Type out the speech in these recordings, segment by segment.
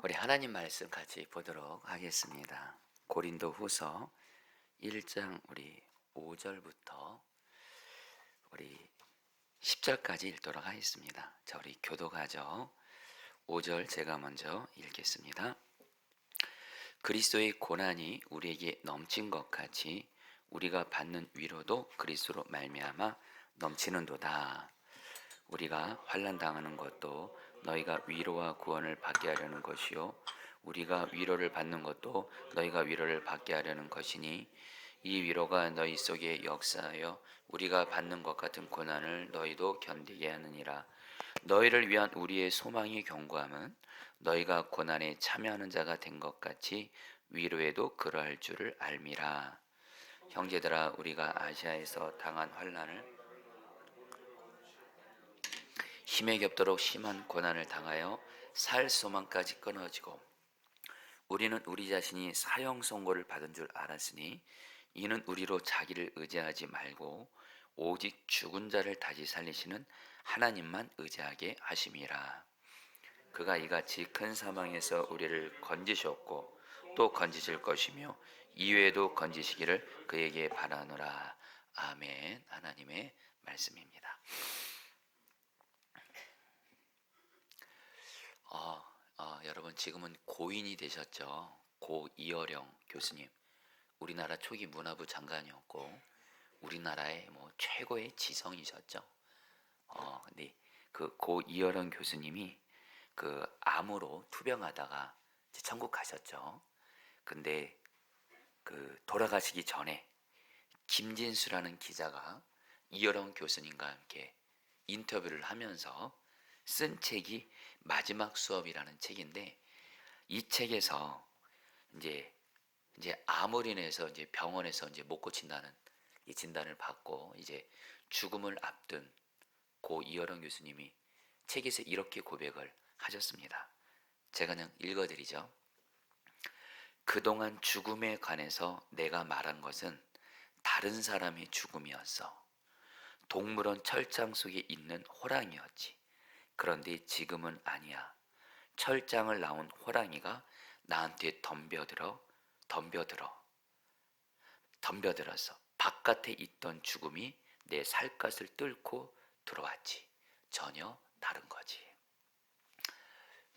우리 하나님 말씀 같이 보도록 하겠습니다. 고린도 후서 1장 우리 5절부터 우리 10절까지 읽도록 하겠습니다. 자, 우리 교도가죠. 5절 제가 먼저 읽겠습니다. 그리스도의 고난이 우리에게 넘친 것 같이 우리가 받는 위로도 그리스도로 말미암아 넘치는도다. 우리가 환난 당하는 것도 너희가 위로와 구원을 받게 하려는 것이요 우리가 위로를 받는 것도 너희가 위로를 받게 하려는 것이니 이 위로가 너희 속에 역사하여 우리가 받는 것 같은 고난을 너희도 견디게 하느니라. 너희를 위한 우리의 소망이 견고함은 너희가 고난에 참여하는 자가 된 것 같이 위로에도 그러할 줄을 알미라. 형제들아, 우리가 아시아에서 당한 환난을 힘에 겹도록 심한 고난을 당하여 살 소망까지 끊어지고 우리는 우리 자신이 사형 선고를 받은 줄 알았으니 이는 우리로 자기를 의지하지 말고 오직 죽은 자를 다시 살리시는 하나님만 의지하게 하심이라. 그가 이같이 큰 사망에서 우리를 건지셨고 또 건지실 것이며 이외에도 건지시기를 그에게 바라노라. 아멘. 하나님의 말씀입니다. 여러분 지금은 고인이 되셨죠. 고 이어령 교수님, 우리나라 초기 문화부 장관이었고 우리나라의 최고의 지성이셨죠. 근데 그 고 이어령 교수님이 그 암으로 투병하다가 이제 천국 가셨죠. 근데 그 돌아가시기 전에 김진수라는 기자가 이어령 교수님과 함께 인터뷰를 하면서 쓴 책이 마지막 수업이라는 책인데, 이 책에서 이제 암으로 인해서 이제 병원에서 이제 못 고친다는 이 진단을 받고 이제 죽음을 앞둔 고 이어령 교수님이 책에서 이렇게 고백을 하셨습니다. 제가 그냥 읽어드리죠. 그동안 죽음에 관해서 내가 말한 것은 다른 사람의 죽음이었어. 동물원 철장 속에 있는 호랑이였지. 그런데 지금은 아니야. 철장을 나온 호랑이가 나한테 덤벼들어서 바깥에 있던 죽음이 내 살갗을 뚫고 들어왔지. 전혀 다른 거지.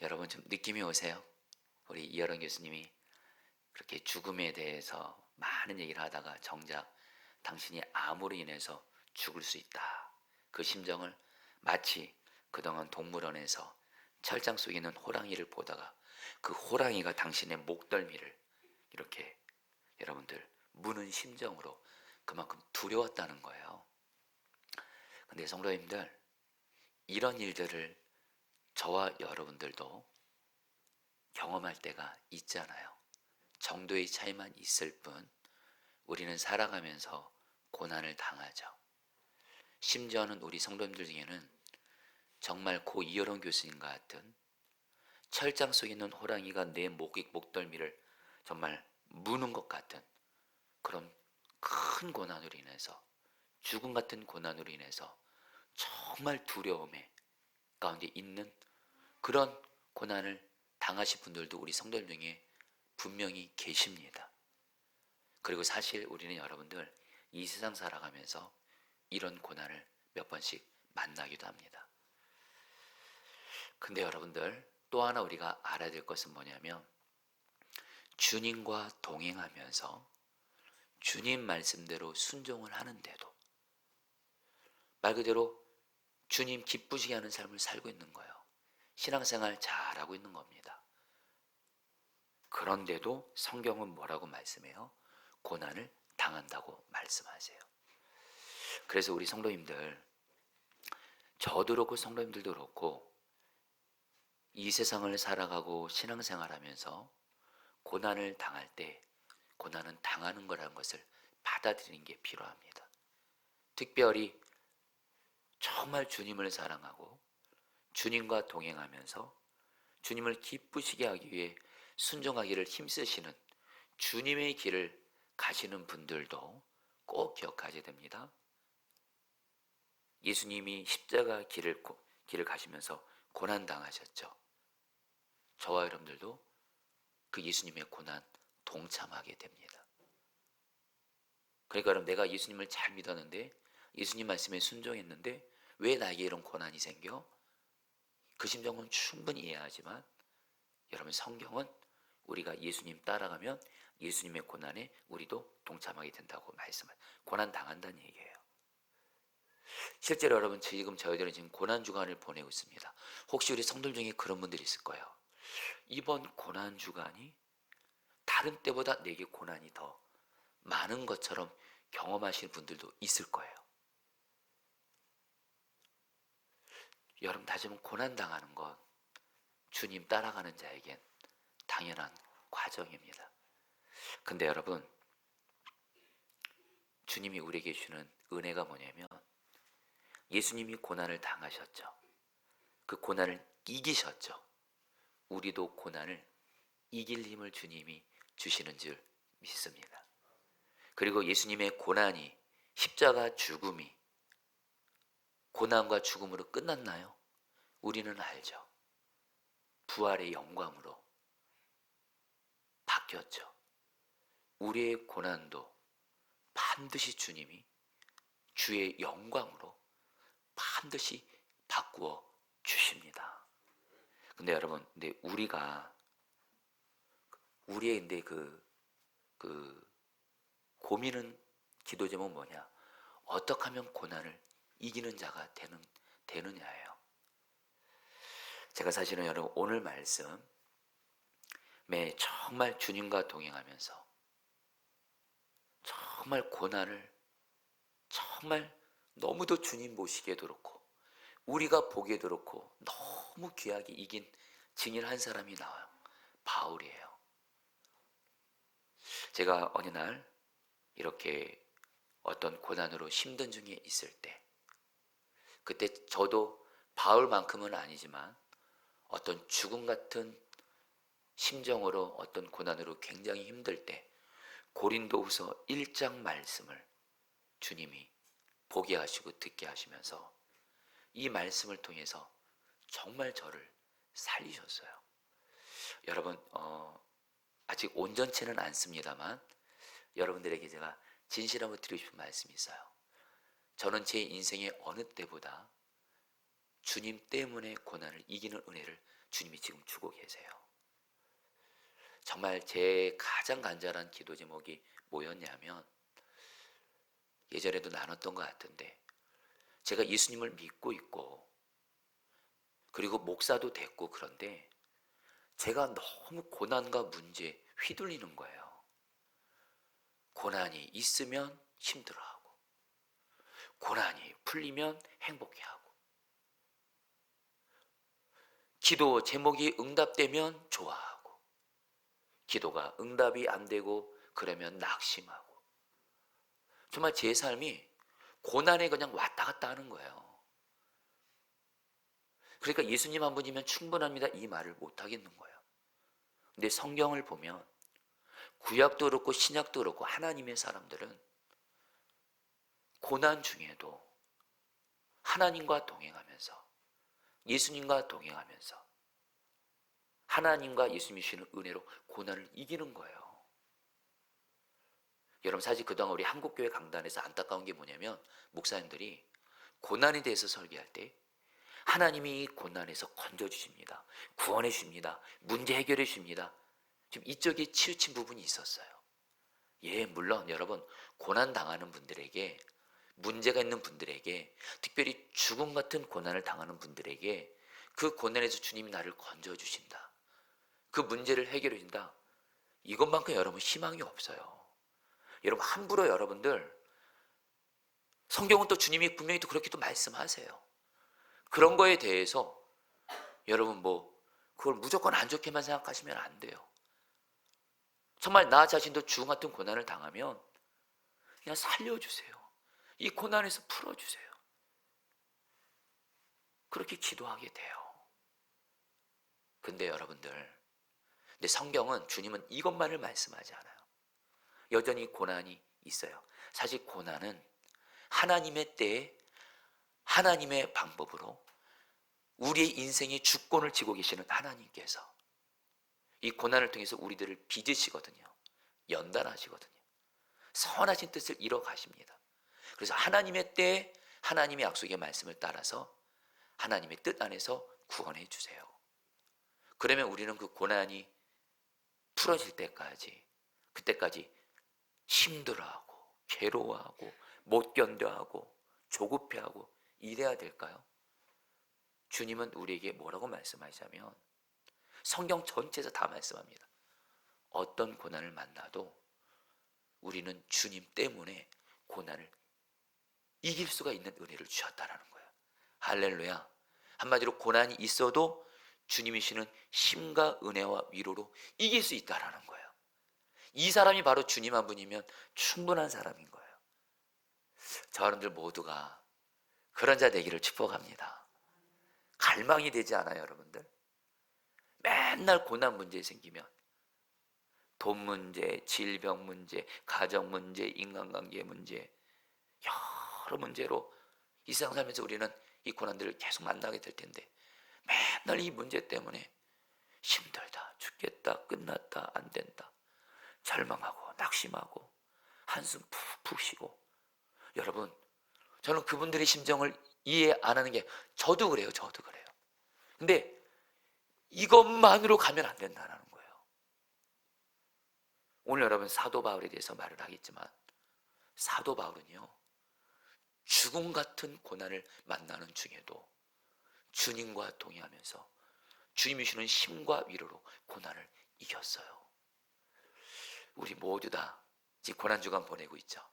여러분 좀 느낌이 오세요? 우리 이여론 교수님이 그렇게 죽음에 대해서 많은 얘기를 하다가 정작 당신이 암으로 인해서 죽을 수 있다. 그 심정을 마치 그동안 동물원에서 철장 속에 있는 호랑이를 보다가 그 호랑이가 당신의 목덜미를 이렇게 여러분들 무는 심정으로 그만큼 두려웠다는 거예요. 근데 성도님들, 이런 일들을 저와 여러분들도 경험할 때가 있잖아요. 정도의 차이만 있을 뿐 우리는 살아가면서 고난을 당하죠. 심지어는 우리 성도님들 중에는 정말 고 이여론 교수님 같은 철장 속에 있는 호랑이가 내 목덜미를 정말 무는 것 같은 그런 큰 고난으로 인해서, 죽음 같은 고난으로 인해서 정말 두려움에 가운데 있는 그런 고난을 당하신 분들도 우리 성도들 중에 분명히 계십니다. 그리고 사실 우리는 여러분들 이 세상 살아가면서 이런 고난을 몇 번씩 만나기도 합니다. 근데 여러분들 또 하나 우리가 알아야 될 것은 뭐냐면, 주님과 동행하면서 주님 말씀대로 순종을 하는데도 말 그대로 주님 기쁘시게 하는 삶을 살고 있는 거예요. 신앙생활 잘하고 있는 겁니다. 그런데도 성경은 뭐라고 말씀해요? 고난을 당한다고 말씀하세요. 그래서 우리 성도님들, 저도 그렇고 성도님들도 그렇고 이 세상을 살아가고 신앙생활하면서 고난을 당할 때 고난은 당하는 거라는 것을 받아들이는 게 필요합니다. 특별히 정말 주님을 사랑하고 주님과 동행하면서 주님을 기쁘시게 하기 위해 순종하기를 힘쓰시는 주님의 길을 가시는 분들도 꼭 기억하셔야 됩니다. 예수님이 십자가 길을 가시면서 고난당하셨죠. 저와 여러분들도 그 예수님의 고난 동참하게 됩니다. 그러니까 여러분, 내가 예수님을 잘 믿었는데, 예수님 말씀에 순종했는데 왜 나에게 이런 고난이 생겨? 그 심정은 충분히 이해하지만 여러분, 성경은 우리가 예수님 따라가면 예수님의 고난에 우리도 동참하게 된다고 말씀을, 고난 당한다는 얘기예요. 실제로 여러분, 지금 저희들은 지금 고난 주간을 보내고 있습니다. 혹시 우리 성들 중에 그런 분들이 있을 거예요. 이번 고난 주간이 다른 때보다 내게 고난이 더 많은 것처럼 경험하시는 분들도 있을 거예요. 여러분, 다시 한번 고난 당하는 건 주님 따라가는 자에겐 당연한 과정입니다. 근데 여러분, 주님이 우리에게 주는 은혜가 뭐냐면, 예수님이 고난을 당하셨죠. 그 고난을 이기셨죠. 우리도 고난을 이길 힘을 주님이 주시는 줄 믿습니다. 그리고 예수님의 고난이, 십자가 죽음이 고난과 죽음으로 끝났나요? 우리는 알죠. 부활의 영광으로 바뀌었죠. 우리의 고난도 반드시 주님이 주의 영광으로 반드시 바꾸어 주십니다. 근데 여러분, 근데 우리의 근데 그 고민은, 기도 제목은 뭐냐? 어떻게 하면 고난을 이기는 자가 되느냐예요. 제가 사실은 여러분, 오늘 말씀에 정말 주님과 동행하면서 정말 고난을 정말 너무도 주님 보시기에도 그렇고 우리가 보기에도 그렇고 너무 귀하게 이긴 증인 한 사람이 나와요. 바울이에요. 제가 어느 날 이렇게 어떤 고난으로 힘든 중에 있을 때, 그때 저도 바울만큼은 아니지만 어떤 죽음 같은 심정으로, 어떤 고난으로 굉장히 힘들 때 고린도후서 1장 말씀을 주님이 보게 하시고 듣게 하시면서 이 말씀을 통해서 정말 저를 살리셨어요. 여러분, 아직 온전치는 않습니다만 여러분들에게 제가 진실함을 드리고 싶은 말씀이 있어요. 저는 제 인생의 어느 때보다 주님 때문에 고난을 이기는 은혜를 주님이 지금 주고 계세요. 정말 제 가장 간절한 기도 제목이 뭐였냐면, 예전에도 나눴던 것 같은데, 제가 예수님을 믿고 있고 그리고 목사도 됐고, 그런데 제가 너무 고난과 문제에 휘둘리는 거예요. 고난이 있으면 힘들어하고 고난이 풀리면 행복해하고, 기도 제목이 응답되면 좋아하고 기도가 응답이 안 되고 그러면 낙심하고, 정말 제 삶이 고난에 그냥 왔다 갔다 하는 거예요. 그러니까 예수님 한 분이면 충분합니다, 이 말을 못 하겠는 거예요. 근데 성경을 보면 구약도 그렇고 신약도 그렇고 하나님의 사람들은 고난 중에도 하나님과 동행하면서, 예수님과 동행하면서 하나님과 예수님이 주시는 은혜로 고난을 이기는 거예요. 여러분, 사실 그동안 우리 한국교회 강단에서 안타까운 게 뭐냐면, 목사님들이 고난에 대해서 설교할 때 하나님이 이 고난에서 건져주십니다, 구원해 주십니다, 문제 해결해 주십니다, 좀 이쪽에 치우친 부분이 있었어요. 예, 물론 여러분, 고난 당하는 분들에게, 문제가 있는 분들에게, 특별히 죽음 같은 고난을 당하는 분들에게 그 고난에서 주님이 나를 건져주신다, 그 문제를 해결해 준다, 이것만큼 여러분 희망이 없어요. 여러분, 함부로 여러분들, 성경은 또 주님이 분명히 또 그렇게 또 말씀하세요. 그런 거에 대해서 여러분 그걸 무조건 안 좋게만 생각하시면 안 돼요. 정말 나 자신도 죽음 같은 고난을 당하면 그냥 살려주세요, 이 고난에서 풀어주세요, 그렇게 기도하게 돼요. 근데 여러분들, 근데 성경은, 주님은 이것만을 말씀하지 않아요. 여전히 고난이 있어요. 사실 고난은 하나님의 때에 하나님의 방법으로 우리의 인생의 주권을 쥐고 계시는 하나님께서 이 고난을 통해서 우리들을 빚으시거든요. 연단하시거든요. 선하신 뜻을 이뤄 가십니다. 그래서 하나님의 때에 하나님의 약속의 말씀을 따라서 하나님의 뜻 안에서 구원해 주세요. 그러면 우리는 그 고난이 풀어질 때까지, 그때까지 힘들어하고 괴로워하고 못 견뎌하고 조급해하고 이래야 될까요? 주님은 우리에게 뭐라고 말씀하시냐면 성경 전체에서 다 말씀합니다. 어떤 고난을 만나도 우리는 주님 때문에 고난을 이길 수가 있는 은혜를 주셨다라는 거예요. 할렐루야. 한마디로 고난이 있어도 주님이시는 힘과 은혜와 위로로 이길 수 있다라는 거예요. 이 사람이 바로 주님 한 분이면 충분한 사람인 거예요. 저 여러분들 모두가 그런 자 되기를 축복합니다. 갈망이 되지 않아요, 여러분들? 맨날 고난 문제 생기면 돈 문제, 질병 문제, 가정 문제, 인간관계 문제, 여러 문제로 이 세상 살면서 우리는 이 고난들을 계속 만나게 될 텐데 맨날 이 문제 때문에 힘들다, 죽겠다, 끝났다, 안 된다, 절망하고 낙심하고 한숨 푹푹 쉬고. 여러분, 저는 그분들의 심정을 이해 안 하는 게 저도 그래요. 근데 이것만으로 가면 안 된다는 거예요. 오늘 여러분 사도 바울에 대해서 말을 하겠지만 사도 바울은요, 죽음 같은 고난을 만나는 중에도 주님과 동행하면서 주님이 주는 힘과 위로로 고난을 이겼어요. 우리 모두 다 지금 고난주간 보내고 있죠.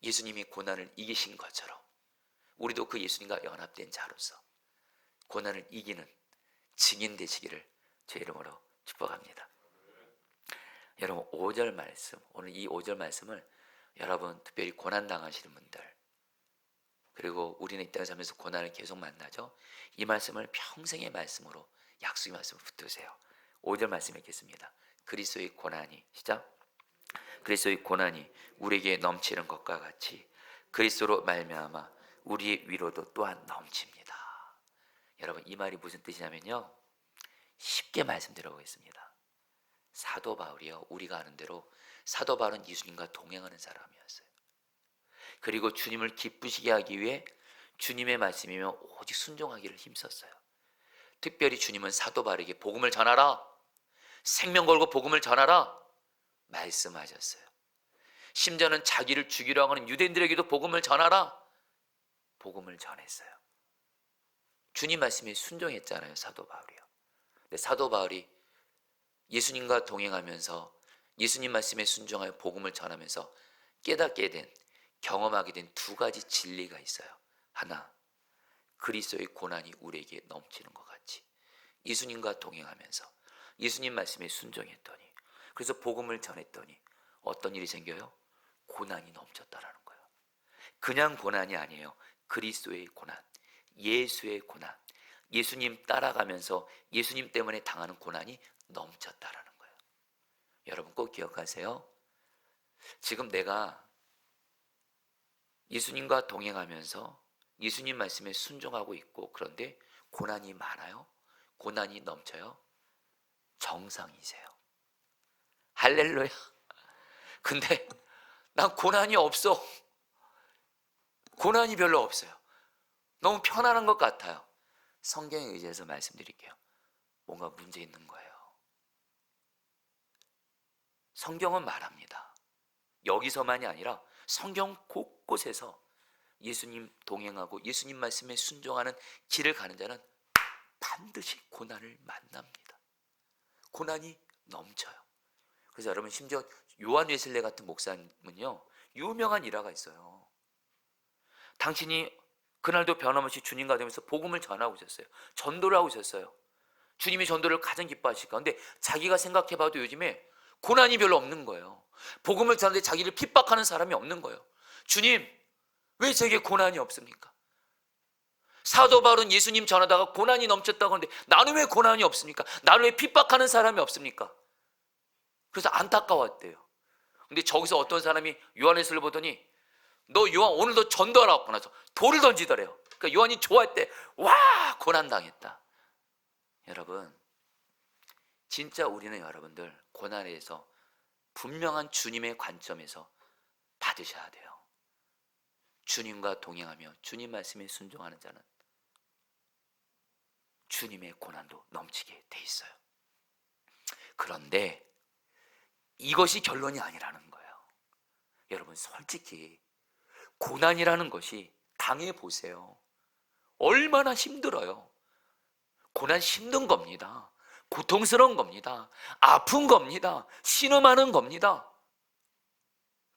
예수님이 고난을 이기신 것처럼 우리도 그 예수님과 연합된 자로서 고난을 이기는 증인 되시기를 제 이름으로 축복합니다. 여러분 5절 말씀, 오늘 이 5절 말씀을 여러분 특별히 고난 당하시는 분들, 그리고 우리는 이 땅에 살면서 고난을 계속 만나죠. 이 말씀을 평생의 말씀으로, 약속의 말씀을 붙드세요. 5절 말씀 읽겠습니다. 그리스도의 고난이, 시작. 그리스도의 고난이 우리에게 넘치는 것과 같이 그리스도로 말미암아 우리의 위로도 또한 넘칩니다. 여러분 이 말이 무슨 뜻이냐면요, 쉽게 말씀드려보겠습니다. 사도 바울이요, 우리가 아는 대로 사도 바울은 예수님과 동행하는 사람이었어요. 그리고 주님을 기쁘시게 하기 위해 주님의 말씀이면 오직 순종하기를 힘썼어요. 특별히 주님은 사도 바울에게 복음을 전하라, 생명 걸고 복음을 전하라 말씀하셨어요. 심지어는 자기를 죽이려고 하는 유대인들에게도 복음을 전하라, 복음을 전했어요. 주님 말씀에 순종했잖아요, 사도 바울이요. 근데 사도 바울이 예수님과 동행하면서 예수님 말씀에 순종하여 복음을 전하면서 깨닫게 된, 경험하게 된 두 가지 진리가 있어요. 하나, 그리스도의 고난이 우리에게 넘치는 것 같이 예수님과 동행하면서 예수님 말씀에 순종했더니, 그래서 복음을 전했더니 어떤 일이 생겨요? 고난이 넘쳤다라는 거예요. 그냥 고난이 아니에요. 그리스도의 고난, 예수의 고난, 예수님 따라가면서 예수님 때문에 당하는 고난이 넘쳤다라는 거예요. 여러분 꼭 기억하세요. 지금 내가 예수님과 동행하면서 예수님 말씀에 순종하고 있고, 그런데 고난이 많아요? 고난이 넘쳐요? 정상이세요. 할렐루야. 근데 난 고난이 없어. 고난이 별로 없어요. 너무 편안한 것 같아요. 성경에 의지해서 말씀드릴게요. 뭔가 문제 있는 거예요. 성경은 말합니다. 여기서만이 아니라 성경 곳곳에서 예수님 동행하고 예수님 말씀에 순종하는 길을 가는 자는 반드시 고난을 만납니다. 고난이 넘쳐요. 그래서 여러분, 심지어 요한 웨슬레 같은 목사님은요, 유명한 일화가 있어요. 당신이 그날도 변함없이 주님과 되면서 복음을 전하고 있었어요. 전도를 하고 있었어요. 주님이 전도를 가장 기뻐하실 가운데 자기가 생각해봐도 요즘에 고난이 별로 없는 거예요. 복음을 전하는데 자기를 핍박하는 사람이 없는 거예요. 주님, 왜 제게 고난이 없습니까? 사도 바울은 예수님 전하다가 고난이 넘쳤다고 하는데 나는 왜 고난이 없습니까? 나를 왜 핍박하는 사람이 없습니까? 그래서 안타까웠대요. 근데 저기서 어떤 사람이 요한에서를 보더니 너 요한 오늘도 전도하라고 나서 돌을 던지더래요. 그러니까 요한이 좋아할 때 와, 고난 당했다. 여러분, 진짜 우리는 여러분들 고난에서 분명한 주님의 관점에서 받으셔야 돼요. 주님과 동행하며 주님 말씀에 순종하는 자는 주님의 고난도 넘치게 돼 있어요. 그런데 이것이 결론이 아니라는 거예요. 여러분 솔직히 고난이라는 것이 당해보세요. 얼마나 힘들어요. 고난 힘든 겁니다. 고통스러운 겁니다. 아픈 겁니다. 신음하는 겁니다.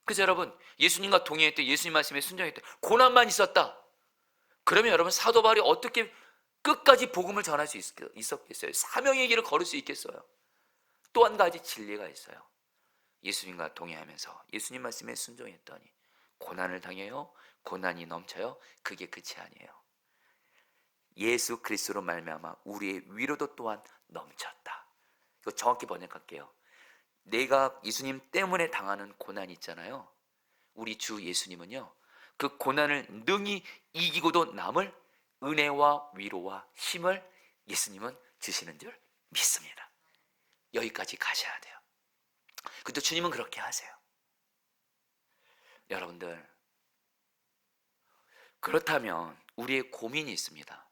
그래서 여러분 예수님과 동행했대, 예수님 말씀에 순종했대, 고난만 있었다. 그러면 여러분 사도 바울이 어떻게 끝까지 복음을 전할 수 있었겠어요? 사명의 길을 걸을 수 있겠어요? 또 한 가지 진리가 있어요. 예수님과 동행하면서 예수님 말씀에 순종했더니 고난을 당해요. 고난이 넘쳐요. 그게 끝이 아니에요. 예수 그리스도로 말미암아 우리의 위로도 또한 넘쳤다. 이거 정확히 번역할게요. 내가 예수님 때문에 당하는 고난이 있잖아요. 우리 주 예수님은요, 그 고난을 능히 이기고도 남을 은혜와 위로와 힘을 예수님은 주시는 줄 믿습니다. 여기까지 가셔야 돼요. 그것도 주님은 그렇게 하세요. 여러분들, 그렇다면 우리의 고민이 있습니다.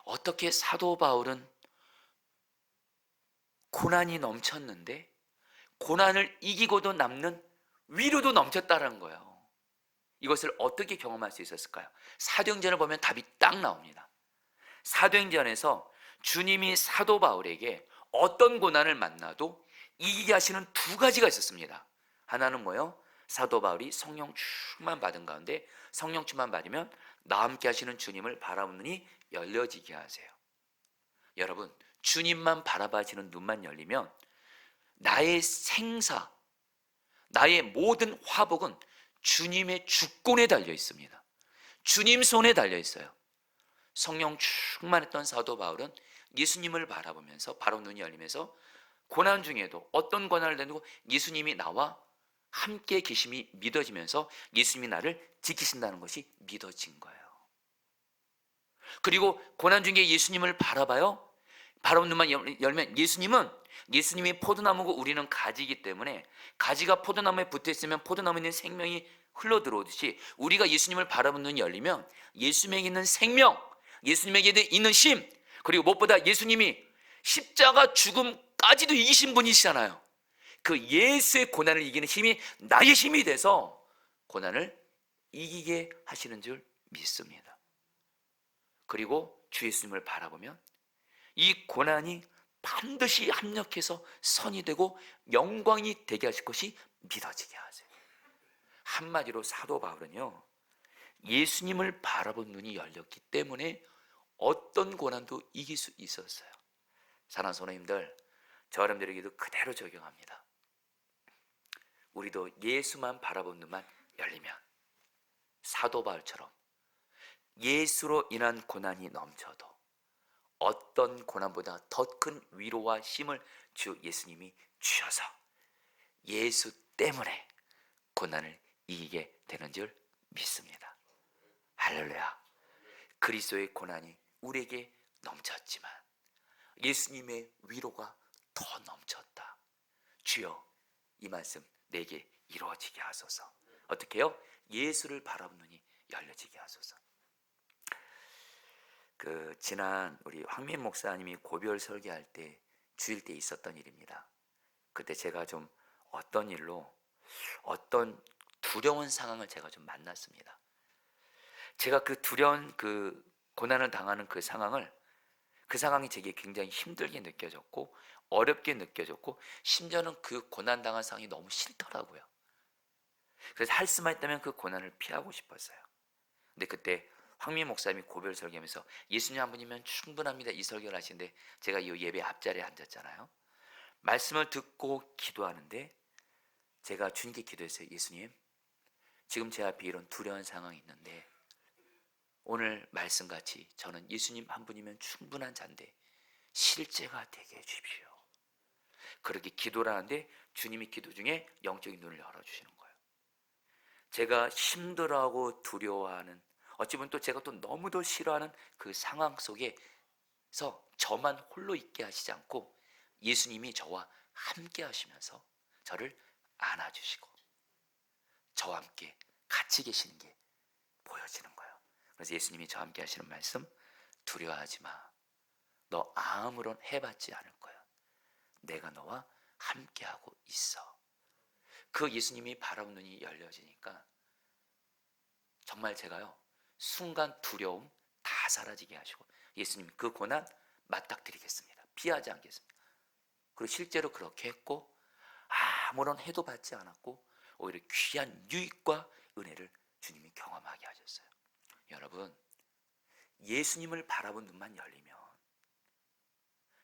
어떻게 사도 바울은 고난이 넘쳤는데 고난을 이기고도 남는 위로도 넘쳤다는 거예요. 이것을 어떻게 경험할 수 있었을까요? 사도행전을 보면 답이 딱 나옵니다. 사도행전에서 주님이 사도 바울에게 어떤 고난을 만나도 이기게 하시는 두 가지가 있었습니다. 하나는 뭐예요? 사도 바울이 성령 충만 받은 가운데 성령 충만 받으면 나와 함께 하시는 주님을 바라보는 눈이 열려지게 하세요. 여러분, 주님만 바라봐지는 눈만 열리면 나의 생사, 나의 모든 화복은 주님의 주권에 달려 있습니다. 주님 손에 달려 있어요. 성령 충만했던 사도 바울은 예수님을 바라보면서 바로 눈이 열리면서 고난 중에도 어떤 고난을 내고 예수님이 나와 함께 계심이 믿어지면서 예수님이 나를 지키신다는 것이 믿어진 거예요. 그리고 고난 중에 예수님을 바라봐요. 바라본 눈만 열면 예수님이 포도나무고 우리는 가지이기 때문에 가지가 포도나무에 붙어있으면 포도나무에 있는 생명이 흘러들어오듯이 우리가 예수님을 바라본 눈이 열리면 예수님에게 있는 생명, 예수님에게 있는 힘, 그리고 무엇보다 예수님이 십자가 죽음까지도 이기신 분이시잖아요. 그 예수의 고난을 이기는 힘이 나의 힘이 돼서 고난을 이기게 하시는 줄 믿습니다. 그리고 주 예수님을 바라보면 이 고난이 반드시 합력해서 선이 되고 영광이 되게 하실 것이 믿어지게 하세요. 한마디로 사도 바울은요, 예수님을 바라본 눈이 열렸기 때문에 어떤 고난도 이길 수 있었어요. 사랑하는 성도님들, 저 여러분들에게도 그대로 적용합니다. 우리도 예수만 바라본 눈만 열리면 사도 바울처럼 예수로 인한 고난이 넘쳐도 어떤 고난보다 더 큰 위로와 힘을 주 예수님이 주셔서 예수 때문에 고난을 이기게 되는 줄 믿습니다. 할렐루야. 그리스도의 고난이 우리에게 넘쳤지만 예수님의 위로가 더 넘쳤다. 주여, 이 말씀 내게 이루어지게 하소서. 어떻게 해요? 예수를 바라보는 눈이 열려지게 하소서. 지난 우리 황민 목사님이 고별 설교할 때 주일 때 있었던 일입니다. 그때 제가 좀 어떤 일로 어떤 두려운 상황을 제가 좀 만났습니다. 제가 그 두려운 그 고난을 당하는 그 상황이 제게 굉장히 힘들게 느껴졌고 어렵게 느껴졌고 심지어는 그 고난 당한 상황이 너무 싫더라고요. 그래서 할 수만 있다면 그 고난을 피하고 싶었어요. 근데 그때 황민 목사님이 고별 설교하면서 예수님 한 분이면 충분합니다 이 설교를 하시는데 제가 이 예배 앞자리에 앉았잖아요. 말씀을 듣고 기도하는데 제가 주님께 기도했어요. 예수님, 지금 제 앞에 이런 두려운 상황이 있는데 오늘 말씀같이 저는 예수님 한 분이면 충분한 자인데 실제가 되게 해주십시오. 그렇게 기도를 하는데 주님이 기도 중에 영적인 눈을 열어주시는 거예요. 제가 힘들어하고 두려워하는, 어찌 보면 또 제가 또 너무도 싫어하는 그 상황 속에서 저만 홀로 있게 하시지 않고 예수님이 저와 함께 하시면서 저를 안아주시고 저와 함께 같이 계시는 게 보여지는 거예요. 그래서 예수님이 저와 함께 하시는 말씀, 두려워하지 마. 너 아무런 해받지 않을 거야. 내가 너와 함께하고 있어. 그 예수님이 바라본 눈이 열려지니까 정말 제가요, 순간 두려움 다 사라지게 하시고, 예수님 그 고난 맞닥뜨리겠습니다. 피하지 않겠습니다. 그리고 실제로 그렇게 했고, 아무런 해도 받지 않았고 오히려 귀한 유익과 은혜를 주님이 경험하게 하셨어요. 여러분, 예수님을 바라본 눈만 열리면,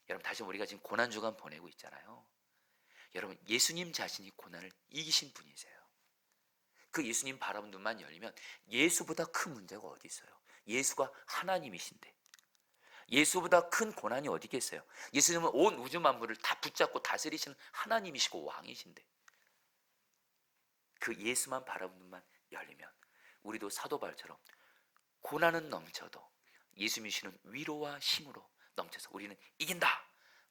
여러분 다시 우리가 지금 고난주간 보내고 있잖아요. 여러분, 예수님 자신이 고난을 이기신 분이세요. 그 예수님 바라본 눈만 열리면 예수보다 큰 문제가 어디 있어요? 예수가 하나님이신데 예수보다 큰 고난이 어디 있겠어요? 예수님은 온 우주 만물을 다 붙잡고 다스리시는 하나님이시고 왕이신데, 그 예수만 바라본 눈만 열리면 우리도 사도 바울처럼 고난은 넘쳐도 예수님이시는 위로와 힘으로 넘쳐서 우리는 이긴다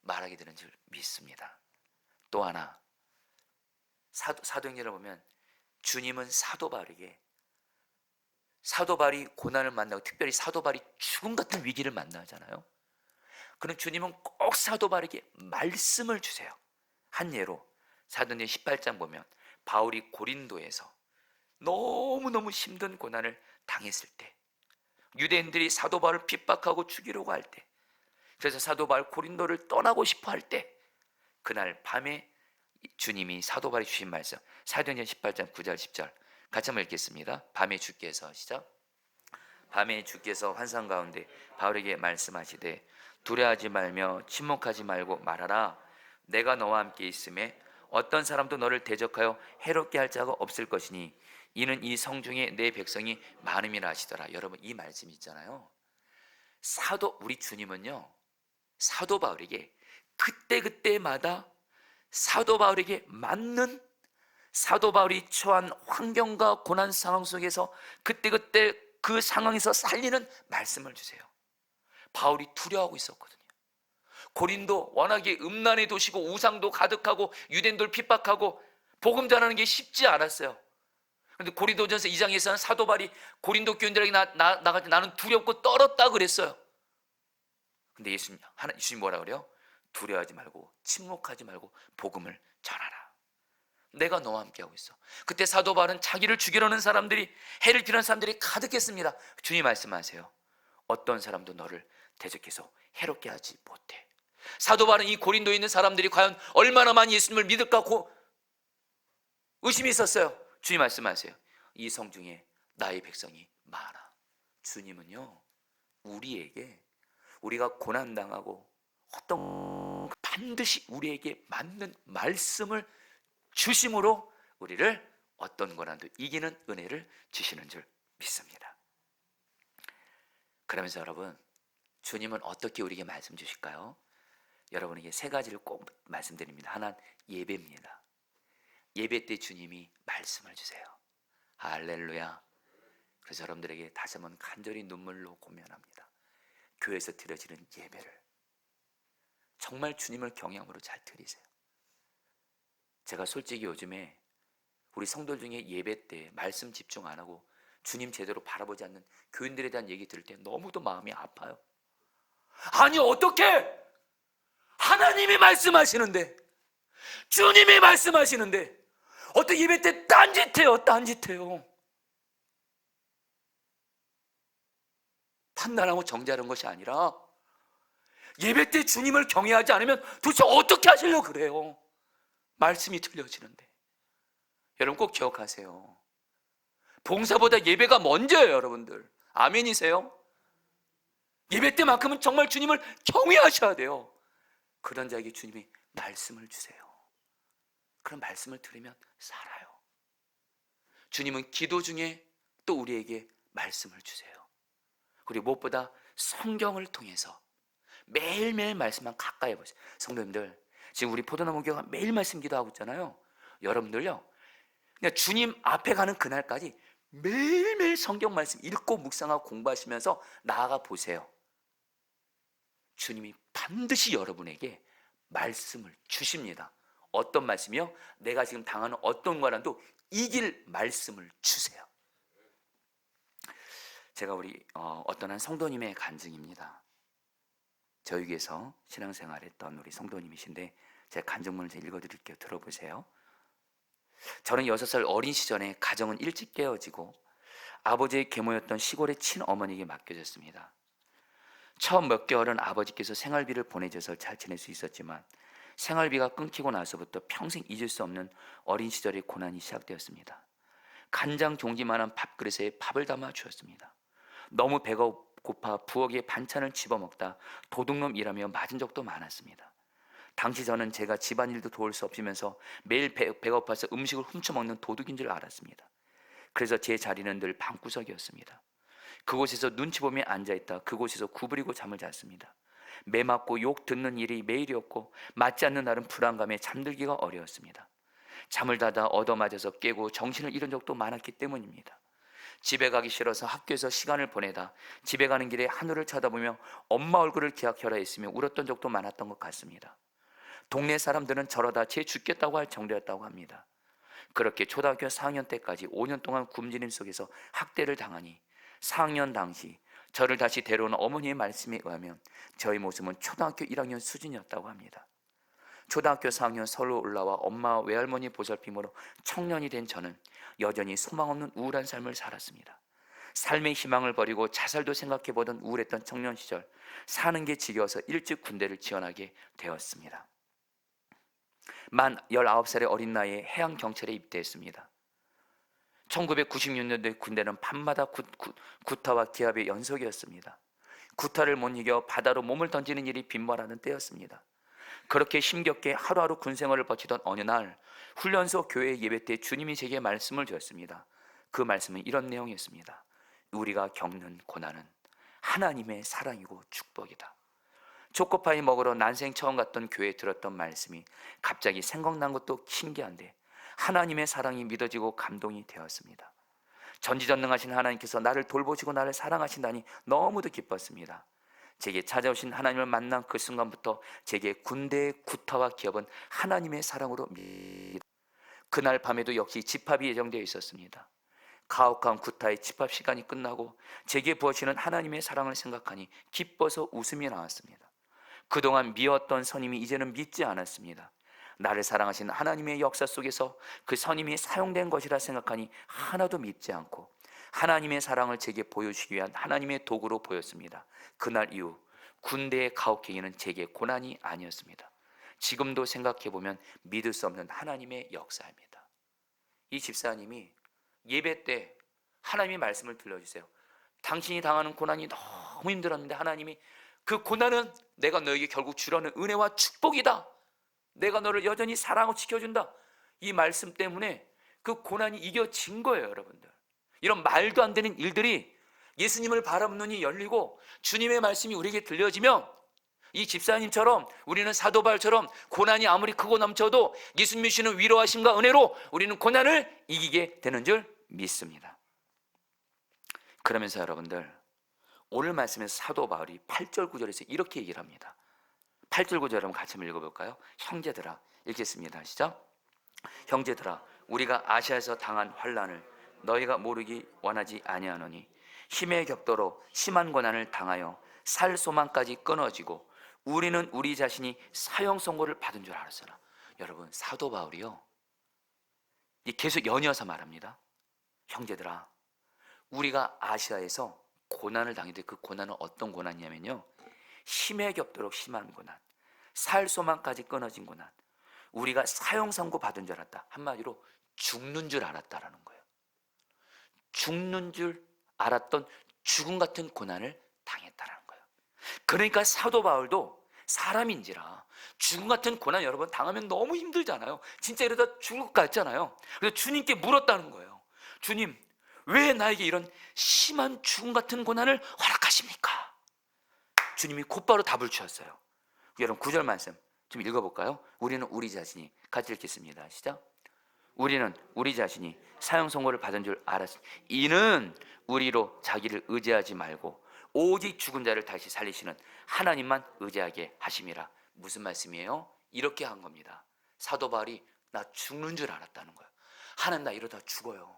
말하게 되는 줄 믿습니다. 또 하나, 사도행전을 보면 주님은 사도 바울이 고난을 만나고, 특별히 사도 바울이 죽음 같은 위기를 만나잖아요. 그럼 주님은 꼭 사도 바울에게 말씀을 주세요. 한 예로 사도행전 18장 보면 바울이 고린도에서 너무너무 힘든 고난을 당했을 때, 유대인들이 사도 바울을 핍박하고 죽이려고 할 때, 그래서 사도 바울 고린도를 떠나고 싶어 할 때, 그날 밤에 주님이 사도 바울이 주신 말씀, 사도행전 18장 9절 10절 같이 한번 읽겠습니다. 밤에 주께서, 시작. 밤에 주께서 환상 가운데 바울에게 말씀하시되 두려워하지 말며 침묵하지 말고 말하라. 내가 너와 함께 있음에 어떤 사람도 너를 대적하여 해롭게 할 자가 없을 것이니 이는 이 성중에 내 백성이 많음이라 하시더라. 여러분, 이 말씀 있잖아요. 우리 주님은요, 사도 바울에게 그때그때마다 사도 바울에게 맞는, 사도 바울이 처한 환경과 고난 상황 속에서 그때그때 그 상황에서 살리는 말씀을 주세요. 바울이 두려워하고 있었거든요. 고린도 워낙에 음란의 도시고 우상도 가득하고 유대인들 핍박하고 복음 전하는 게 쉽지 않았어요. 그런데 고린도전서 2장에서는 사도 바울이 고린도 교인들에게 나가지 나는 두렵고 떨었다 그랬어요. 근데 예수님 뭐라 그래요? 두려워하지 말고 침묵하지 말고 복음을 전하라. 내가 너와 함께하고 있어. 그때 사도 바울은 자기를 죽이려는 사람들이, 해를 끼려는 사람들이 가득했습니다. 주님 말씀하세요. 어떤 사람도 너를 대적해서 해롭게 하지 못해. 사도 바울은 이 고린도에 있는 사람들이 과연 얼마나 많이 예수님을 믿을까 의심이 있었어요. 주님 말씀하세요. 이 성중에 나의 백성이 많아. 주님은요, 우리가 고난당하고 반드시 우리에게 맞는 말씀을 주심으로 우리를 어떤 고난도 이기는 은혜를 주시는 줄 믿습니다. 그러면서 여러분, 주님은 어떻게 우리에게 말씀 주실까요? 여러분에게 세 가지를 꼭 말씀드립니다. 하나는 예배입니다. 예배 때 주님이 말씀을 주세요. 할렐루야. 그래서 여러분들에게 다시 한번 간절히 눈물로 고면합니다. 교회에서 드려지는 예배를 정말 주님을 경외함으로 잘 드리세요. 제가 솔직히 요즘에 우리 성도 중에 예배 때 말씀 집중 안 하고 주님 제대로 바라보지 않는 교인들에 대한 얘기 들을 때 너무도 마음이 아파요. 아니, 어떻게 하나님이 말씀하시는데, 주님이 말씀하시는데 어떻게 예배 때 딴짓해요. 판단하고 정죄하는 것이 아니라 예배 때 주님을 경외하지 않으면 도대체 어떻게 하시려고 그래요? 말씀이 들려지는데. 여러분 꼭 기억하세요. 봉사보다 예배가 먼저예요, 여러분들. 아멘이세요? 예배 때만큼은 정말 주님을 경외하셔야 돼요. 그런 자에게 주님이 말씀을 주세요. 그런 말씀을 들으면 살아요. 주님은 기도 중에 또 우리에게 말씀을 주세요. 그리고 무엇보다 성경을 통해서 매일매일 말씀만 가까이 해보세요. 성도님들, 지금 우리 포도나무 교회가 매일 말씀 기도하고 있잖아요. 여러분들요, 그냥 주님 앞에 가는 그날까지 매일매일 성경 말씀 읽고 묵상하고 공부하시면서 나아가 보세요. 주님이 반드시 여러분에게 말씀을 주십니다. 어떤 말씀이요? 내가 지금 당하는 어떤 고난도 이길 말씀을 주세요. 제가 우리 어떤 한 성도님의 간증입니다. 저희 교회에서 신앙생활했던 우리 성도님이신데 제가 간증문을 읽어드릴게요. 들어보세요. 저는 6살 어린 시절에 가정은 일찍 깨어지고 아버지의 계모였던 시골의 친어머니에게 맡겨졌습니다. 처음 몇 개월은 아버지께서 생활비를 보내줘서 잘 지낼 수 있었지만 생활비가 끊기고 나서부터 평생 잊을 수 없는 어린 시절의 고난이 시작되었습니다. 간장 종지만한 밥그릇에 밥을 담아 주었습니다. 너무 배가 고파 부엌에 반찬을 집어먹다 도둑놈이라며 맞은 적도 많았습니다. 당시 저는 제가 집안일도 도울 수 없으면서 매일 배가 고파서 음식을 훔쳐먹는 도둑인 줄 알았습니다. 그래서 제 자리는 늘 방구석이었습니다. 그곳에서 눈치 보며 앉아있다 그곳에서 구부리고 잠을 잤습니다. 매 맞고 욕 듣는 일이 매일이었고 맞지 않는 날은 불안감에 잠들기가 어려웠습니다. 잠을 자다 얻어맞아서 깨고 정신을 잃은 적도 많았기 때문입니다. 집에 가기 싫어서 학교에서 시간을 보내다 집에 가는 길에 하늘을 쳐다보며 엄마 얼굴을 기약하라 했으며 울었던 적도 많았던 것 같습니다. 동네 사람들은 저러다 쟤 죽겠다고 할 정도였다고 합니다. 그렇게 초등학교 4학년 때까지 5년 동안 굶주림 속에서 학대를 당하니 4학년 당시 저를 다시 데려온 어머니의 말씀에 의하면 저희 모습은 초등학교 1학년 수준이었다고 합니다. 초등학교 4학년 서울로 올라와 엄마 외할머니 보살핌으로 청년이 된 저는 여전히 소망 없는 우울한 삶을 살았습니다. 삶의 희망을 버리고 자살도 생각해보던 우울했던 청년 시절 사는 게 지겨워서 일찍 군대를 지원하게 되었습니다. 만 19살의 어린 나이에 해양경찰에 입대했습니다. 1996년도에 군대는 밤마다 구타와 기압의 연속이었습니다. 구타를 못 이겨 바다로 몸을 던지는 일이 빈번하는 때였습니다. 그렇게 힘겹게 하루하루 군생활을 버티던 어느 날 훈련소 교회 예배 때 주님이 제게 말씀을 주었습니다. 그 말씀은 이런 내용이었습니다. 우리가 겪는 고난은 하나님의 사랑이고 축복이다. 초코파이 먹으러 난생 처음 갔던 교회에 들었던 말씀이 갑자기 생각난 것도 신기한데 하나님의 사랑이 믿어지고 감동이 되었습니다. 전지전능하신 하나님께서 나를 돌보시고 나를 사랑하신다니 너무도 기뻤습니다. 제게 찾아오신 하나님을 만난 그 순간부터 제게 군대의 구타와 기업은 하나님의 사랑으로 믿습니다. 그날 밤에도 역시 집합이 예정되어 있었습니다. 가혹한 구타의 집합 시간이 끝나고 제게 부어지는 하나님의 사랑을 생각하니 기뻐서 웃음이 나왔습니다. 그동안 미웠던 선임이 이제는 믿지 않았습니다. 나를 사랑하신 하나님의 역사 속에서 그 선임이 사용된 것이라 생각하니 하나도 믿지 않고 하나님의 사랑을 제게 보여주시기 위한 하나님의 도구로 보였습니다. 그날 이후 군대의 가혹행위는 제게 고난이 아니었습니다. 지금도 생각해보면 믿을 수 없는 하나님의 역사입니다. 이 집사님이 예배 때 하나님의 말씀을 들려주세요. 당신이 당하는 고난이 너무 힘들었는데 하나님이 그 고난은 내가 너에게 결국 주려는 은혜와 축복이다. 내가 너를 여전히 사랑하고 지켜준다. 이 말씀 때문에 그 고난이 이겨진 거예요, 여러분들. 이런 말도 안 되는 일들이 예수님을 바라보는 눈이 열리고 주님의 말씀이 우리에게 들려지면 이 집사님처럼 우리는 사도 바울처럼 고난이 아무리 크고 넘쳐도 예수님이 주시는 위로하심과 은혜로 우리는 고난을 이기게 되는 줄 믿습니다. 그러면서 여러분들 오늘 말씀에서 사도 바울이 8절 9절에서 이렇게 얘기를 합니다. 8절 9절 한번 같이 한번 읽어볼까요? 형제들아, 읽겠습니다. 시작. 형제들아, 우리가 아시아에서 당한 환난을 너희가 모르기 원하지 아니하노니 힘의 격도로 심한 고난을 당하여 살 소망까지 끊어지고 우리는 우리 자신이 사형 선고를 받은 줄 알았으나. 여러분, 사도 바울이요 계속 연이어서 말합니다. 형제들아, 우리가 아시아에서 고난을 당했는데 그 고난은 어떤 고난이냐면요, 힘에 겹도록 심한 고난, 살 소망까지 끊어진 고난, 우리가 사형 선고 받은 줄 알았다. 한마디로 죽는 줄 알았다라는 거예요. 죽는 줄 알았던 죽음 같은 고난을 당했다라는 거예요. 그러니까 사도 바울도 사람인지라 죽음 같은 고난 여러분 당하면 너무 힘들잖아요. 진짜 이러다 죽을 것 같잖아요. 그래서 주님께 물었다는 거예요. 주님, 왜 나에게 이런 심한 죽음 같은 고난을 허락하십니까? 주님이 곧바로 답을 주셨어요. 여러분 9절 말씀 좀 읽어볼까요? 우리는 우리 자신이, 같이 읽겠습니다. 시작. 우리는 우리 자신이 사형 선고를 받은 줄 알았으니 이는 우리로 자기를 의지하지 말고 오직 죽은 자를 다시 살리시는 하나님만 의지하게 하심이라. 무슨 말씀이에요? 이렇게 한 겁니다. 사도 바울이 나 죽는 줄 알았다는 거예요. 하나님, 나 이러다 죽어요.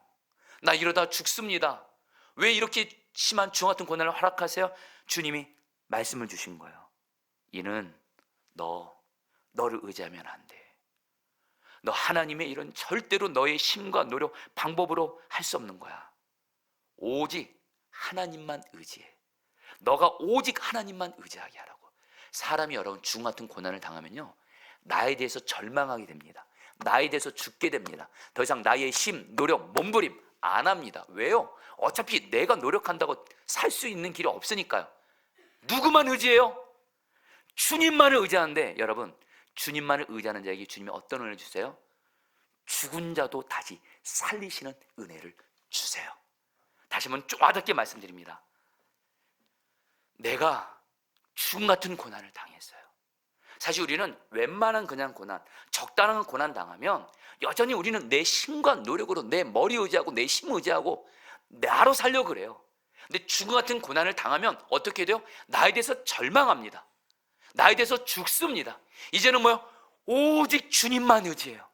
나 이러다 죽습니다. 왜 이렇게 심한 주와 같은 고난을 허락하세요? 주님이 말씀을 주신 거예요. 이는 너를 의지하면 안 돼. 너 하나님의 일은 절대로 너의 힘과 노력, 방법으로 할 수 없는 거야. 오직 하나님만 의지해. 너가 오직 하나님만 의지하게 하라고. 사람이 여러분 죽음 같은 고난을 당하면요, 나에 대해서 절망하게 됩니다. 나에 대해서 죽게 됩니다. 더 이상 나의 힘, 노력, 몸부림 안 합니다. 왜요? 어차피 내가 노력한다고 살 수 있는 길이 없으니까요. 누구만 의지해요? 주님만을 의지하는데, 여러분, 주님만을 의지하는 자에게 주님이 어떤 은혜를 주세요? 죽은 자도 다시 살리시는 은혜를 주세요. 다시 한번 쪼아듣게 말씀드립니다. 내가 죽음 같은 고난을 당했어요. 사실 우리는 웬만한 그냥 고난, 적당한 고난 당하면 여전히 우리는 내 힘과 노력으로 내 머리 의지하고 내 힘 의지하고 나로 살려고 그래요. 근데 죽음 같은 고난을 당하면 어떻게 돼요? 나에 대해서 절망합니다. 나에 대해서 죽습니다. 이제는 뭐요? 오직 주님만 의지해요.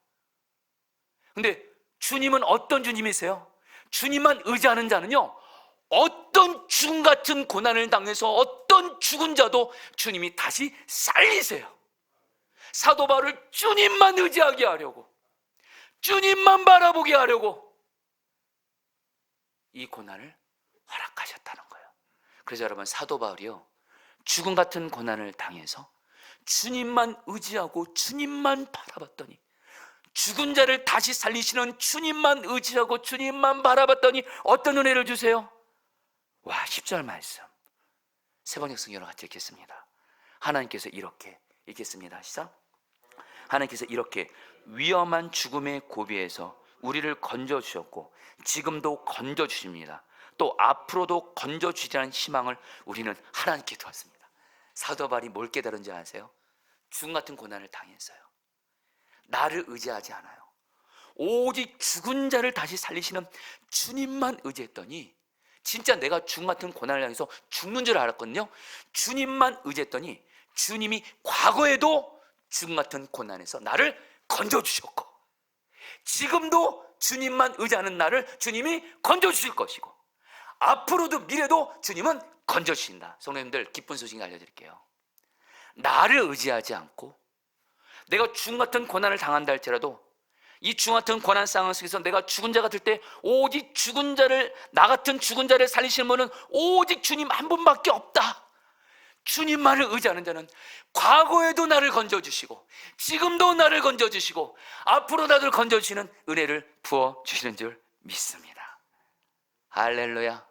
근데 주님은 어떤 주님이세요? 주님만 의지하는 자는요, 어떤 죽음 같은 고난을 당해서 어떤 죽은 자도 주님이 다시 살리세요. 사도 바울을 주님만 의지하게 하려고, 주님만 바라보게 하려고 이 고난을 허락하셨다는 거예요. 그래서 여러분, 사도 바울이요, 죽음 같은 고난을 당해서 주님만 의지하고 주님만 바라봤더니, 죽은 자를 다시 살리시는 주님만 의지하고 주님만 바라봤더니 어떤 은혜를 주세요? 와, 10절 말씀 세번역 성경으로 같이 읽겠습니다. 하나님께서 이렇게 읽겠습니다. 시작. 하나님께서 이렇게 위험한 죽음의 고비에서 우리를 건져주셨고 지금도 건져주십니다. 또 앞으로도 건져주시라는 희망을 우리는 하나님께 두었습니다. 사도 바울이 뭘 깨달은지 아세요? 죽음 같은 고난을 당했어요. 나를 의지하지 않아요. 오직 죽은 자를 다시 살리시는 주님만 의지했더니, 진짜 내가 죽음 같은 고난을 당해서 죽는 줄 알았거든요. 주님만 의지했더니 주님이 과거에도 죽음 같은 고난에서 나를 건져주셨고, 지금도 주님만 의지하는 나를 주님이 건져주실 것이고, 앞으로도 미래도 주님은 건져주신다. 성도님들, 기쁜 소식 알려드릴게요. 나를 의지하지 않고 내가 죽음 같은 고난을 당한다 할지라도 이 죽음 같은 고난 상황 속에서 내가 죽은 자가 될 때 오직 죽은 자를, 나 같은 죽은 자를 살리시는 분은 오직 주님 한 분밖에 없다. 주님만을 의지하는 자는 과거에도 나를 건져주시고 지금도 나를 건져주시고 앞으로 나를 건져주시는 은혜를 부어주시는 줄 믿습니다. 할렐루야.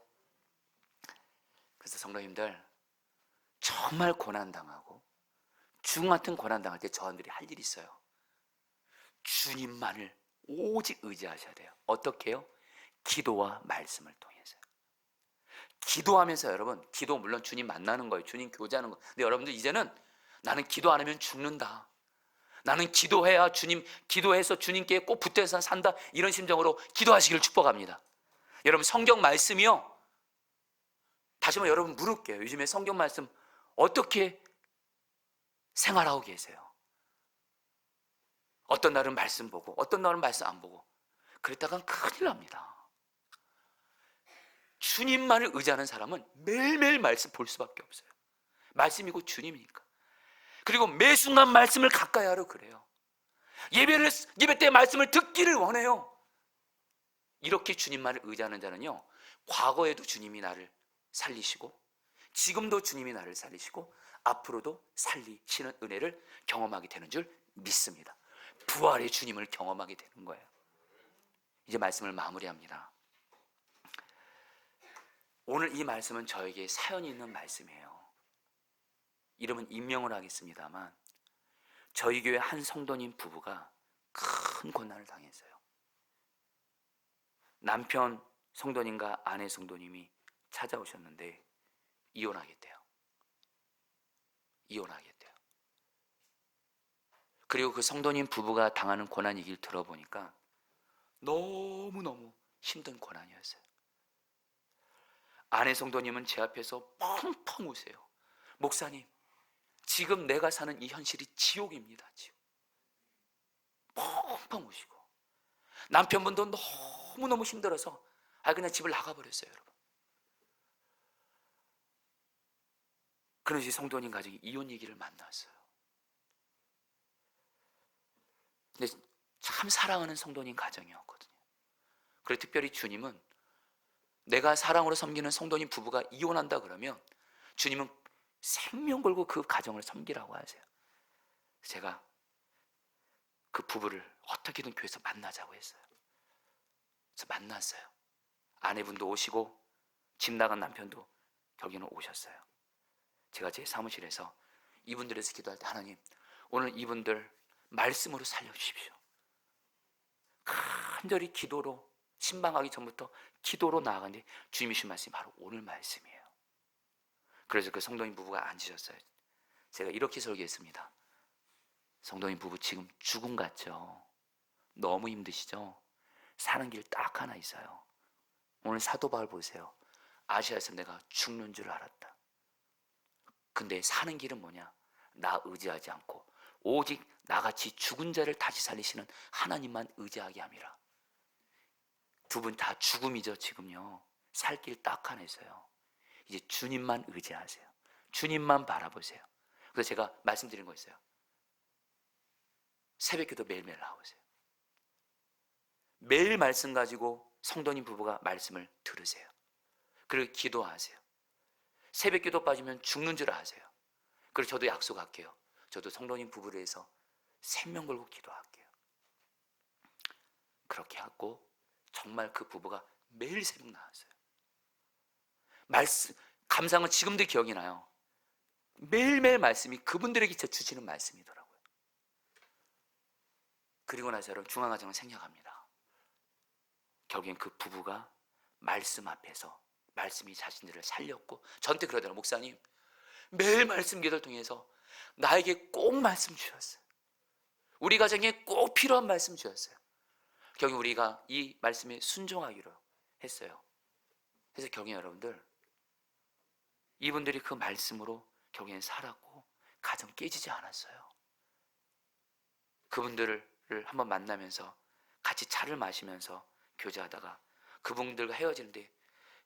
그래서 성도님들, 정말 고난당하고 죽음 같은 고난당할 때 저한들이 할 일이 있어요. 주님만을 오직 의지하셔야 돼요. 어떻게 해요? 기도와 말씀을 통해서요. 기도하면서, 여러분, 기도 물론 주님 만나는 거예요. 주님 교제하는 거. 근데 여러분들, 이제는 나는 기도 안 하면 죽는다, 나는 기도해야 주님, 기도해서 주님께 꼭 붙어서 산다, 이런 심정으로 기도하시기를 축복합니다. 여러분, 성경 말씀이요, 다시 한번 여러분 물을게요. 요즘에 성경 말씀 어떻게 생활하고 계세요? 어떤 날은 말씀 보고 어떤 날은 말씀 안 보고, 그랬다간 큰일 납니다. 주님만을 의지하는 사람은 매일매일 말씀 볼 수밖에 없어요. 말씀이고 주님이니까. 그리고 매 순간 말씀을 가까이 하려 그래요. 예배 때 말씀을 듣기를 원해요. 이렇게 주님만을 의지하는 자는요, 과거에도 주님이 나를 살리시고 지금도 주님이 나를 살리시고 앞으로도 살리시는 은혜를 경험하게 되는 줄 믿습니다. 부활의 주님을 경험하게 되는 거예요. 이제 말씀을 마무리합니다. 오늘 이 말씀은 저에게 사연이 있는 말씀이에요. 이름은 임명을 하겠습니다만, 저희 교회 한 성도님 부부가 큰 고난을 당했어요. 남편 성도님과 아내 성도님이 찾아오셨는데 이혼하겠대요. 이혼하겠대요. 그리고 그 성도님 부부가 당하는 고난 얘기를 들어보니까 너무너무 힘든 고난이었어요. 아내 성도님은 제 앞에서 펑펑 우세요. 목사님, 지금 내가 사는 이 현실이 지옥입니다. 지옥. 펑펑 우시고, 남편분도 너무너무 힘들어서 그냥 집을 나가버렸어요, 여러분. 그러시 성도님 가정이 이혼 얘기를 만났어요. 근데 참 사랑하는 성도님 가정이었거든요. 그리고 특별히 주님은 내가 사랑으로 섬기는 성도님 부부가 이혼한다 그러면 주님은 생명 걸고 그 가정을 섬기라고 하세요. 제가 그 부부를 어떻게든 교회에서 만나자고 했어요. 그래서 만났어요. 아내분도 오시고 집 나간 남편도 여기는 오셨어요. 제가 제 사무실에서 이분들에서 기도할 때, 하나님 오늘 이분들 말씀으로 살려주십시오. 간절히 기도로, 신방하기 전부터 기도로 나아가는데 주님이 주신 말씀이 바로 오늘 말씀이에요. 그래서 그 성도님 부부가 앉으셨어요. 제가 이렇게 설교했습니다. 성도님 부부 지금 죽음 같죠? 너무 힘드시죠? 사는 길 딱 하나 있어요. 오늘 사도 바울 보세요. 아시아에서 내가 죽는 줄 알았다. 근데 사는 길은 뭐냐? 나 의지하지 않고 오직 나같이 죽은 자를 다시 살리시는 하나님만 의지하게 함이라. 두 분 다 죽음이죠. 지금요. 살 길 딱 하나 있어요. 이제 주님만 의지하세요. 주님만 바라보세요. 그래서 제가 말씀드린 거 있어요. 새벽기도 매일매일 나오세요. 매일 말씀 가지고 성도님 부부가 말씀을 들으세요. 그리고 기도하세요. 새벽기도 빠지면 죽는 줄 아세요. 그리고 저도 약속할게요. 저도 성도님 부부를 위해서 생명 걸고 기도할게요. 그렇게 하고 정말 그 부부가 매일 새벽 나왔어요. 말씀, 감상은 지금도 기억이 나요. 매일매일 말씀이 그분들에게 주시는 말씀이더라고요. 그리고 나서 여러분 중앙가정을 생략합니다. 결국엔 그 부부가 말씀 앞에서 말씀이 자신들을 살렸고, 저한테 그러더라고요. 목사님 매일 말씀 기도를 통해서 나에게 꼭 말씀 주셨어요. 우리 가정에 꼭 필요한 말씀 주셨어요. 결국 우리가 이 말씀에 순종하기로 했어요. 그래서 결국엔 여러분들 이분들이 그 말씀으로 결국엔 살았고 가정 깨지지 않았어요. 그분들을 한번 만나면서 같이 차를 마시면서 교제하다가 그분들과 헤어지는데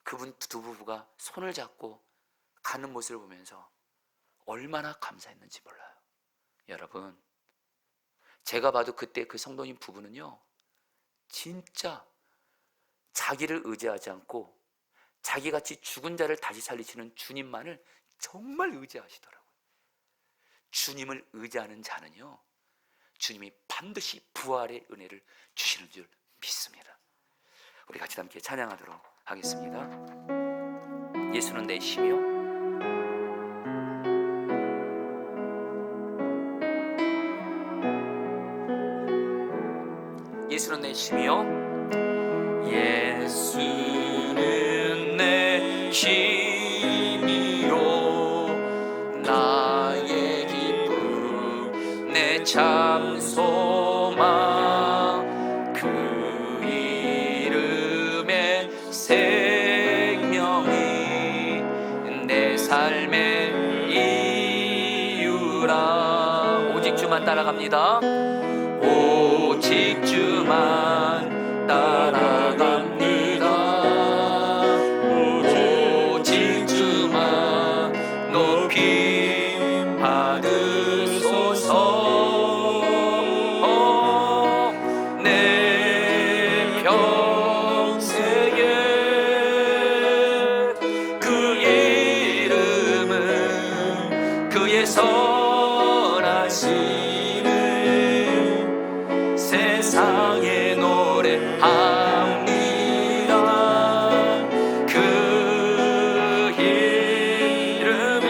그분 두 부부가 손을 잡고 가는 모습을 보면서 얼마나 감사했는지 몰라요. 여러분, 제가 봐도 그때 그 성도님 부부는요, 진짜 자기를 의지하지 않고 자기같이 죽은 자를 다시 살리시는 주님만을 정말 의지하시더라고요. 주님을 의지하는 자는요, 주님이 반드시 부활의 은혜를 주시는 줄 믿습니다. 우리 같이 함께 찬양하도록 하겠습니다. 예수는 내 힘이요 예수는 내 힘이요 예수는 내 힘이요 나의 기쁨 내 참 소망 그 이름의 생명이 내 삶의 이유라. 오직 주만 따라갑니다. 오직 주만 따라갑니다. 오직 주만 높이 받으소서. 내 평생에 그 이름은 그의 선하신 세상에 노래합니다. 그 이름에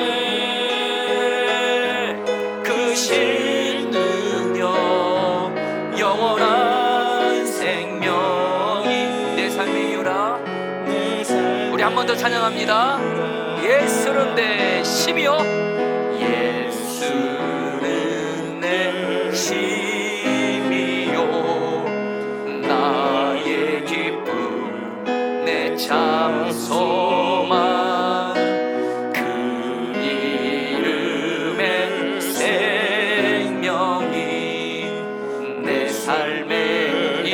그 신능력 영원한 생명이 내 삶의 이유라. 우리 한 번 더 찬양합니다. 예수는 내 힘이요 예수는 내 힘이요 나의 기쁨 내 참 소망 그 이름의 생명이 내 삶의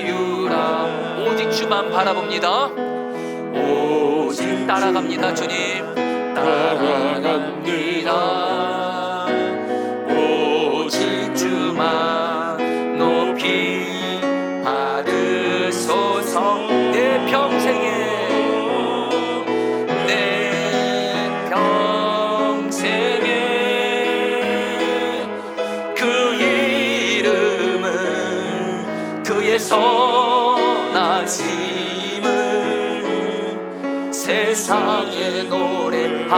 이유라. 오직 주만 바라봅니다. 오직 따라갑니다. 주님 따라갑니다. 오직 주만 높이 받으소서. 내 평생에 그 이름은 그의 선하심을 세상에 노래합니다.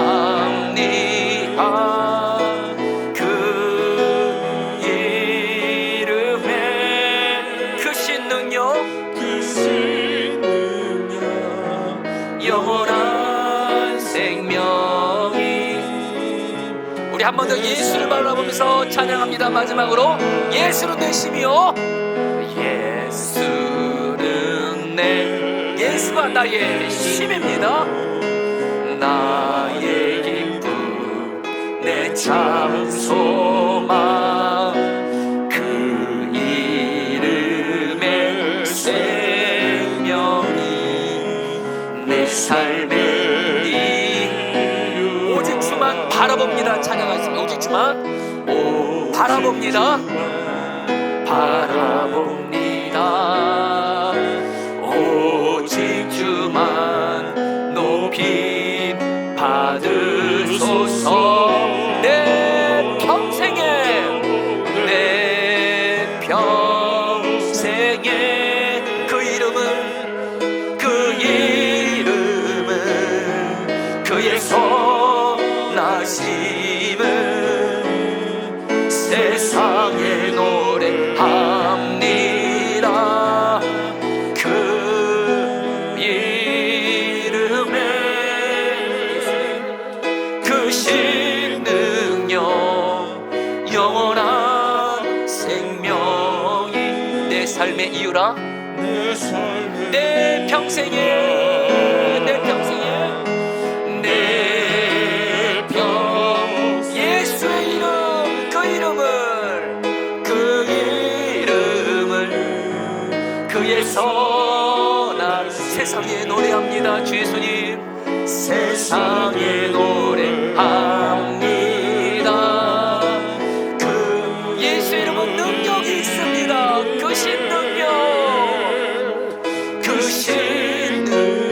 그 이름에 크신 능력 영원한 생명이. 우리 한 번 더 예수를 바라보면서 찬양합니다. 마지막으로 예수는 내 힘이요, 예수는 예수가 나의 힘입니다. 나의 기쁨 내 참 소망 그 이름의 생명이 내 삶의 이유. 오직 주만 바라봅니다. 찬양하겠습니다. 오직 주만 바라봅니다. 바라봅니다. 오직 주만 높이 받으소서. 내 평생에 그 이름은 그의 선하심을 세상에 노래합니다. 그 이름에 크신 능력 영원한 생명이 내 삶의 이유라. 내 평생에 예수의 이름 그 이름을 그의 선한 세상에 노래합니다. 주 예수님 세상에 노래합니다. 그 예수 이름은 능력이 있습니다. 크신 능력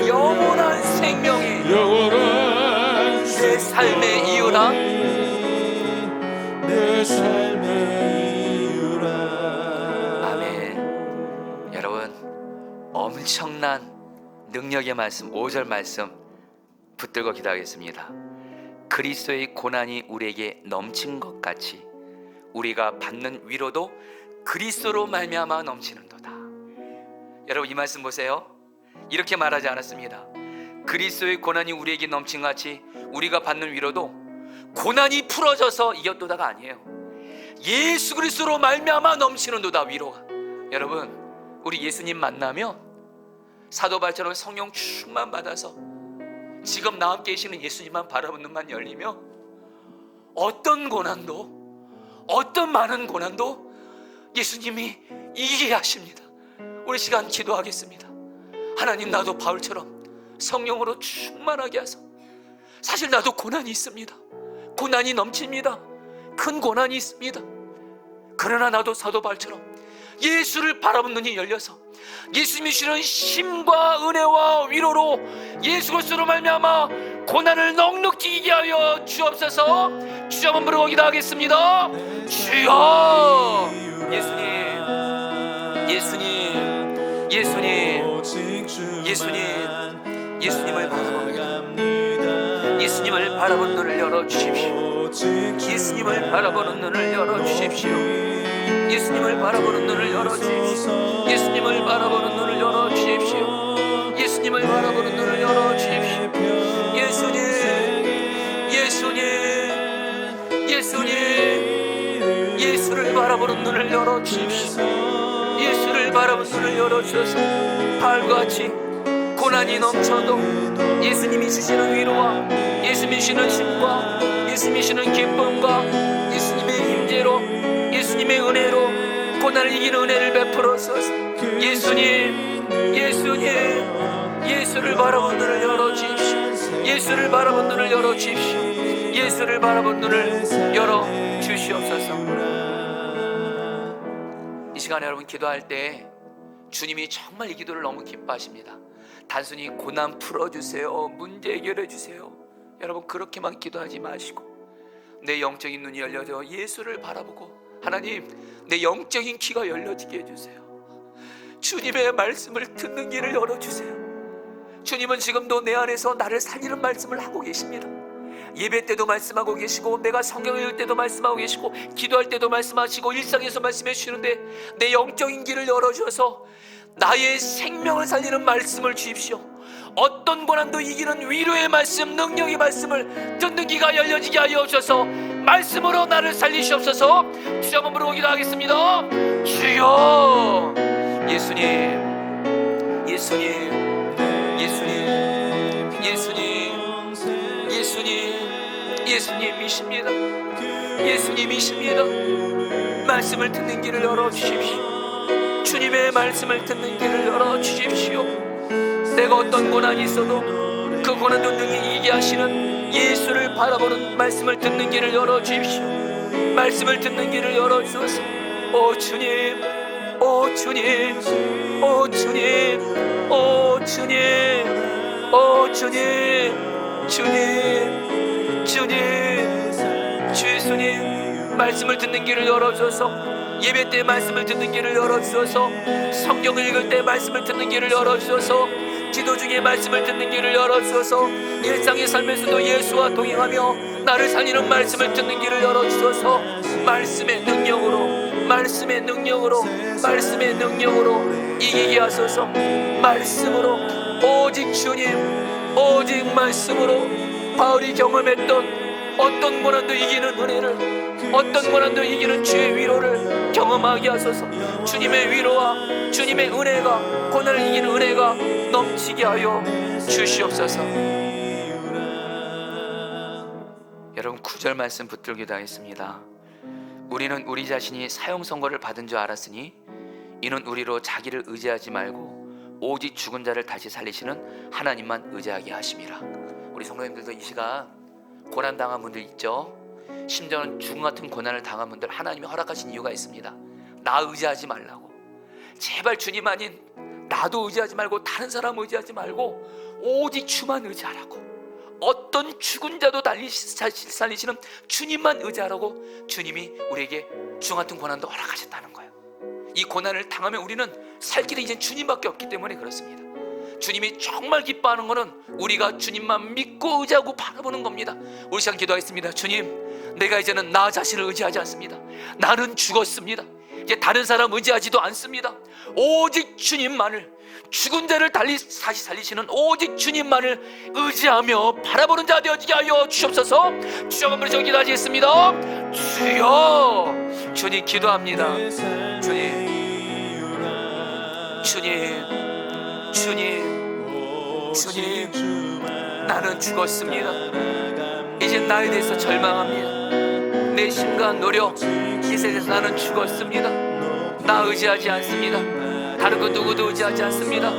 영원한 생명이 내 삶의 이유라. 내 삶의 이유라. 아멘. 여러분, 엄청난 능력의 말씀 5절 말씀 붙들고 기도하겠습니다. 그리스도의 고난이 우리에게 넘친 것 같이 우리가 받는 위로도 그리스도로 말미암아 넘치는도다. 여러분, 이 말씀 보세요. 이렇게 말하지 않았습니다. 그리스도의 고난이 우리에게 넘친 것 같이 우리가 받는 위로도 고난이 풀어져서 이겼도다가 아니에요. 예수 그리스도로 말미암아 넘치는도다, 위로가. 여러분, 우리 예수님 만나면 사도 바울처럼 성령 충만 받아서 지금 나와 함께 계시는 예수님만 바라보는 눈만 열리며 어떤 고난도, 어떤 많은 고난도 예수님이 이기게 하십니다. 우리 시간 기도하겠습니다. 하나님, 나도 바울처럼 성령으로 충만하게 하소서. 사실 나도 고난이 있습니다. 고난이 넘칩니다. 큰 고난이 있습니다. 그러나 나도 사도 바울처럼 예수를 바라보는 눈이 열려서 예수님이 주시는 힘과 은혜와 위로로 예수 그리스도로 말미암아 고난을 넉넉히 이기게 하여 주옵소서. 주여 한번 부르고 기도하겠습니다. 주여. 예수님, 예수님을 바라봅니다. 예수님을 바라보는 눈을 열어주십시오. 예수님을 바라보는 눈을 열어주십시오. 예수님을 바라보는 눈을 열어주십시오. 예수님을 바라보는 눈을 열어주십시오. 예수님을 바라보는 눈을 열어주십시오. 예수를 바라보는 눈을 열어주십시오. 예수를 바라보는 눈을 열어주셔서 바울같이 고난이 넘쳐도 예수님이 주시는 위로와 예수님이 주시는 힘과 예수님이 주시는 기쁨과 예수님의 임재로 예수님의 은혜로 고난을 이기는 은혜를 베풀어소서. 예수님, 예수님, 예수를 바라본 눈을 열어주십시오. 예수를 바라본 눈을 열어주십시오. 예수를 바라본 눈을 열어주시옵소서. 이 시간에 여러분 기도할 때 주님이 정말 이 기도를 너무 기뻐하십니다. 단순히 고난 풀어주세요, 문제 해결해주세요, 여러분 그렇게만 기도하지 마시고 내 영적인 눈이 열려져 예수를 바라보고, 하나님 내 영적인 귀가 열려지게 해주세요. 주님의 말씀을 듣는 길을 열어주세요. 주님은 지금도 내 안에서 나를 살리는 말씀을 하고 계십니다. 예배 때도 말씀하고 계시고, 내가 성경을 읽을 때도 말씀하고 계시고, 기도할 때도 말씀하시고, 일상에서 말씀해 주시는데 내 영적인 길을 열어주셔서 나의 생명을 살리는 말씀을 주십시오. 어떤 고난도 이기는 위로의 말씀, 능력의 말씀을 듣는 귀가 열려지게 하여 주셔서 말씀으로 나를 살리시옵소서. 주여 한번 부르고 기도하겠습니다. 주여. 예수님, 예수님, 예수님, 예수님, 예수님, 예수님이십니다. 예수님이십니다. 말씀을 듣는 길을 열어주십시오. 주님의 말씀을 듣는 길을 열어주십시오. 내가 어떤 고난이 있어도 그 고난도 능히 이기게 하시는 예수를 바라보는 말씀을 듣는 길을 열어주십시오. 말씀을 듣는 길을 열어주소서. 오 주님, 오 주님, 오 주님, 오 주님, 오 주님, 주님, 주님, 주 예수님, 말씀을 듣는 길을 열어주소서. 예배 때 말씀을 듣는 길을 열어주소서. 성경을 읽을 때 말씀을 듣는 길을 열어주소서. 기도 중에 말씀을 듣는 길을 열어주소서. 일상의 삶에서도 예수와 동행하며 나를 살리는 말씀을 듣는 길을 열어주소서. 말씀의 능력으로, 말씀의 능력으로, 말씀의 능력으로 이기게 하소서. 말씀으로, 오직 주님, 오직 말씀으로 바울이 경험했던 어떤 고난도 이기는 은혜를, 어떤 고난도 이기는 주의 위로를 경험하게 하소서. 주님의 위로와 주님의 은혜가, 고난을 이기는 은혜가 넘치게 하여 주시옵소서. 여러분 9절 말씀 붙들기도 하겠습니다. 우리는 우리 자신이 사형 선고를 받은 줄 알았으니 이는 우리로 자기를 의지하지 말고 오직 죽은 자를 다시 살리시는 하나님만 의지하게 하심이라. 우리 성도님들도 이 시간 고난당한 분들 있죠? 심지어는 죽음 같은 고난을 당한 분들 하나님이 허락하신 이유가 있습니다. 나 의지하지 말라고. 제발 주님 아닌 나도 의지하지 말고 다른 사람 의지하지 말고 오직 주만 의지하라고. 어떤 죽은 자도 살리시는 주님만 의지하라고 주님이 우리에게 죽음 같은 고난도 허락하셨다는 거예요. 이 고난을 당하면 우리는 살 길이 이제 주님밖에 없기 때문에 그렇습니다. 주님이 정말 기뻐하는 것은 우리가 주님만 믿고 의지하고 바라보는 겁니다. 우리 시간 기도하겠습니다. 주님, 내가 이제는 나 자신을 의지하지 않습니다. 나는 죽었습니다. 이제 다른 사람 의지하지도 않습니다. 오직 주님만을, 죽은 자를 다시 살리시는 오직 주님만을 의지하며 바라보는 자 되어지게 하여 주시옵소서. 주여 한번 저 기도하시겠습니다. 주여, 주님 기도합니다. 주님, 주님, 주님, 주님, 나는 죽었습니다. 이제 나에 대해서 절망합니다. 내 힘과 노력, 이 세상에서 나는 죽었습니다. 나 의지하지 않습니다. 다른 것 누구도 의지하지 않습니다.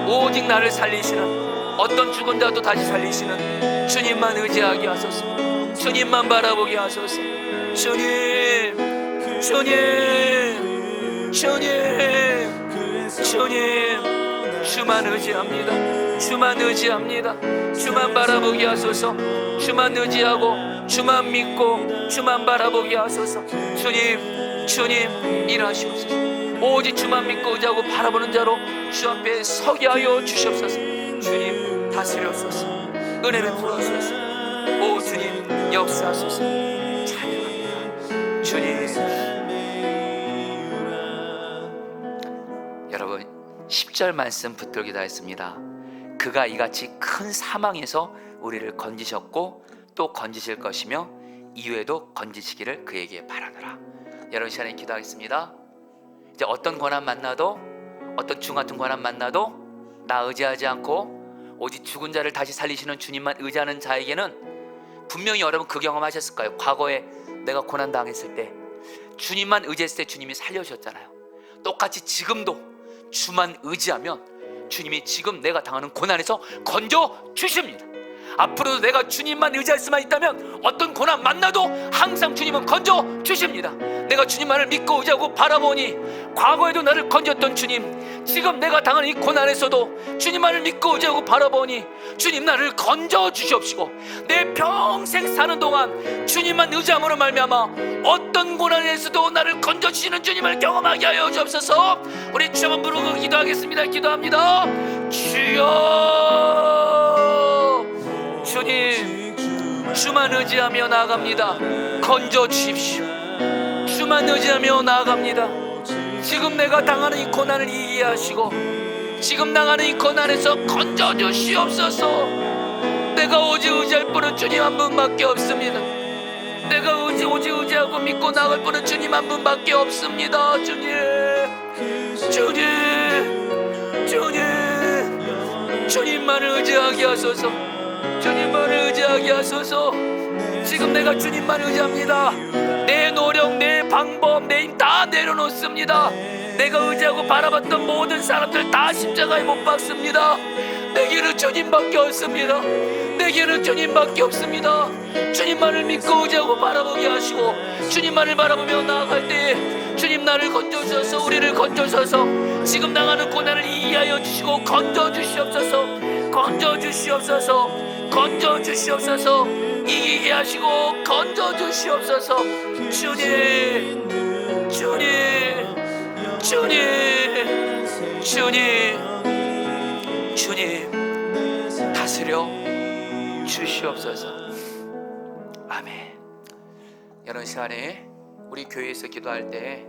오직 나를 살리시는, 어떤 죽은 자도 다시 살리시는 주님만 의지하게 하소서. 주님만 바라보게 하소서. 주님, 주님, 주님, 주님, 주만 의지합니다. 주만 의지합니다. 주만 바라보게 하소서. 주만 의지하고 주만 믿고 주만 바라보게 하소서. 주님, 주님 일하시옵소서. 오직 주만 믿고 의지하고 바라보는 자로 주 앞에 서게 하여 주시옵소서. 주님 다스려소서. 은혜 베풀어소서. 오 주님 역사하소서. 찬양합니다. 주님. 여러분 10절 말씀 붙들기도 했습니다. 그가 이같이 큰 사망에서 우리를 건지셨고 또 건지실 것이며 이후에도 건지시기를 그에게 바라노라. 여러분 시간에 기도하겠습니다. 이제 어떤 고난 만나도, 어떤 죽음 같은 고난 만나도 나 의지하지 않고 오직 죽은 자를 다시 살리시는 주님만 의지하는 자에게는 분명히 여러분 그 경험 하셨을 거예요. 과거에 내가 고난 당했을 때 주님만 의지했을 때 주님이 살려주셨잖아요. 똑같이 지금도 주만 의지하면 주님이 지금 내가 당하는 고난에서 건져주십니다. 앞으로도 내가 주님만 의지할 수만 있다면 어떤 고난 만나도 항상 주님은 건져주십니다. 내가 주님만을 믿고 의지하고 바라보니 과거에도 나를 건졌던 주님, 지금 내가 당하는 이 고난에서도 주님만을 믿고 의지하고 바라보니 주님 나를 건져주시옵시고, 내 평생 사는 동안 주님만 의지함으로 말미암아 어떤 고난에서도 나를 건져주시는 주님을 경험하게 하여 주옵소서. 우리 주 한번 부르고 기도하겠습니다. 기도합니다. 주여, 주님, 주만 의지하며 나아갑니다. 건져주십시오. 주만 의지하며 나아갑니다. 지금 내가 당하는 이 고난을 이해하시고 지금 당하는 이 고난에서 건져주시옵소서. 내가 오직 의지할 분은 주님 한 분밖에 없습니다. 내가 오직 의지하고 믿고 나갈 분은 주님 한 분밖에 없습니다. 주님, 주님, 주님, 주님만을 의지하게 하소서. 주님만을 의지하게 하소서. 지금 내가 주님만 의지합니다. 내 노력, 내 방법, 내 힘 다 내려놓습니다. 내가 의지하고 바라봤던 모든 사람들 다 십자가에 못 박습니다. 내게는 주님밖에 없습니다. 내게는 주님밖에 없습니다. 주님만을 믿고 의지하고 바라보게 하시고 주님만을 바라보며 나아갈 때 주님 나를 건져주셔서, 우리를 건져주셔서 지금 당하는 고난을 이해하여 주시고 건져주시옵소서. 건져주시옵소서. 건져주시옵소서. 이기게 하시고 건져주시옵소서. 주님, 주님, 주님, 주님, 주님 다스려 주시옵소서. 아멘. 여러분, 시간에 우리 교회에서 기도할 때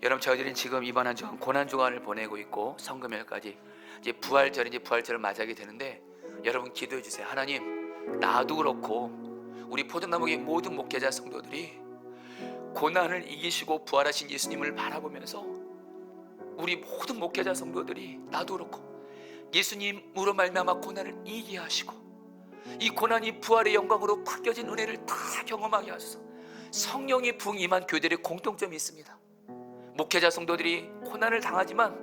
여러분, 저희들은 지금 이번 한 주간 고난 주간을 보내고 있고 성금요일까지 이제 부활절을 맞이하게 되는데, 여러분 기도해 주세요. 하나님, 나도 그렇고 우리 포도나무의 모든 목회자 성도들이 고난을 이기시고 부활하신 예수님을 바라보면서 우리 모든 목회자 성도들이 나도 그렇고 예수님으로 말미암아 고난을 이기게 하시고 이 고난이 부활의 영광으로 바뀌어진 은혜를 다 경험하게 하소서. 성령의 부흥이 임한 교회들의 공통점이 있습니다. 목회자 성도들이 고난을 당하지만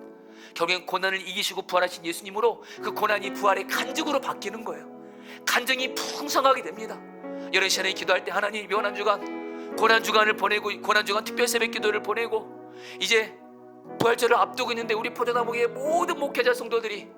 결국엔 고난을 이기시고 부활하신 예수님으로 그 고난이 부활의 간증으로 바뀌는 거예요. 간증이 풍성하게 됩니다. 여러분, 시간에 기도할 때 하나님, 이번 한 주간 고난주간을 보내고 고난주간 특별 새벽 기도를 보내고 이제 부활절을 앞두고 있는데 우리 포도나무의 모든 목회자 성도들이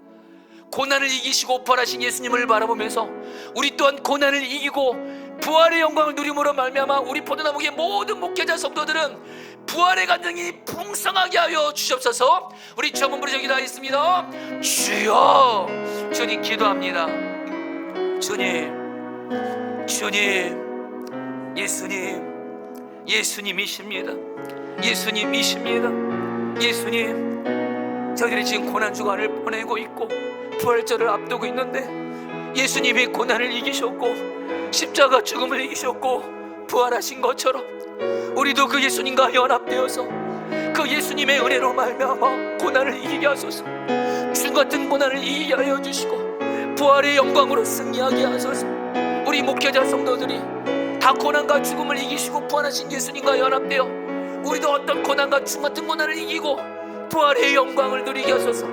고난을 이기시고 부활하신 예수님을 바라보면서 우리 또한 고난을 이기고 부활의 영광을 누림으로 말미암아 우리 포도나무의 모든 목회자 성도들은 부활의 간증이 풍성하게 하여 주시옵소서. 우리 주 한번 부르짖어 기도하겠습니다. 주여, 주님 기도합니다. 주님, 주님, 예수님, 예수님이십니다. 예수님이십니다. 예수님, 저희들이 지금 고난주간을 보내고 있고 부활절을 앞두고 있는데 예수님이 고난을 이기셨고 십자가 죽음을 이기셨고 부활하신 것처럼 우리도 그 예수님과 연합되어서 그 예수님의 은혜로 말미암아 고난을 이기게 하소서. 주 같은 고난을 이기게 하여 주시고 부활의 영광으로 승리하게 하소서. 우리 목회자 성도들이 다 고난과 죽음을 이기시고 부활하신 예수님과 연합되어 우리도 어떤 고난과 죽음 같은 고난을 이기고 부활의 영광을 누리게 하소서.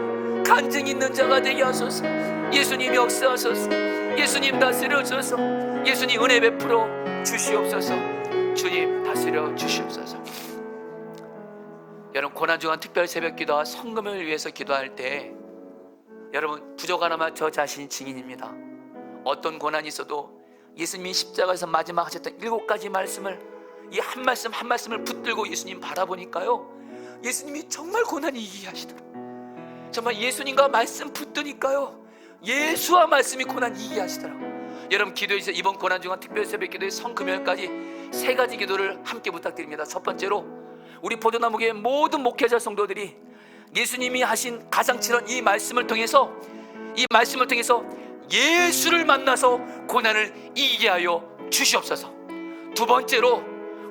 간증 있는 자가 되게 하소서. 예수님 역사하소서. 예수님 다스려 주소서. 예수님 은혜 베풀어 주시옵소서. 주님 다스려 주시옵소서. 여러분, 고난주간 특별 새벽기도와 성금을 위해서 기도할 때 여러분, 부족하나마 저 자신이 증인입니다. 어떤 고난이 있어도 예수님이 십자가에서 마지막 하셨던 7가지 말씀을 이 한 말씀 한 말씀을 붙들고 예수님 바라보니까요, 예수님이 정말 고난이 이기게 하시더라고요. 정말 예수님과 말씀 붙드니까요, 예수와 말씀이 고난 이기게 하시더라고요. 여러분, 기도해 주세요. 이번 고난주간 특별 새벽기도의 성금요일까지 3가지 기도를 함께 부탁드립니다. 첫 번째로 우리 포도나무교회 모든 목회자 성도들이 예수님이 하신 가상칠언 이 말씀을 통해서 예수를 만나서 고난을 이기게 하여 주시옵소서. 두 번째로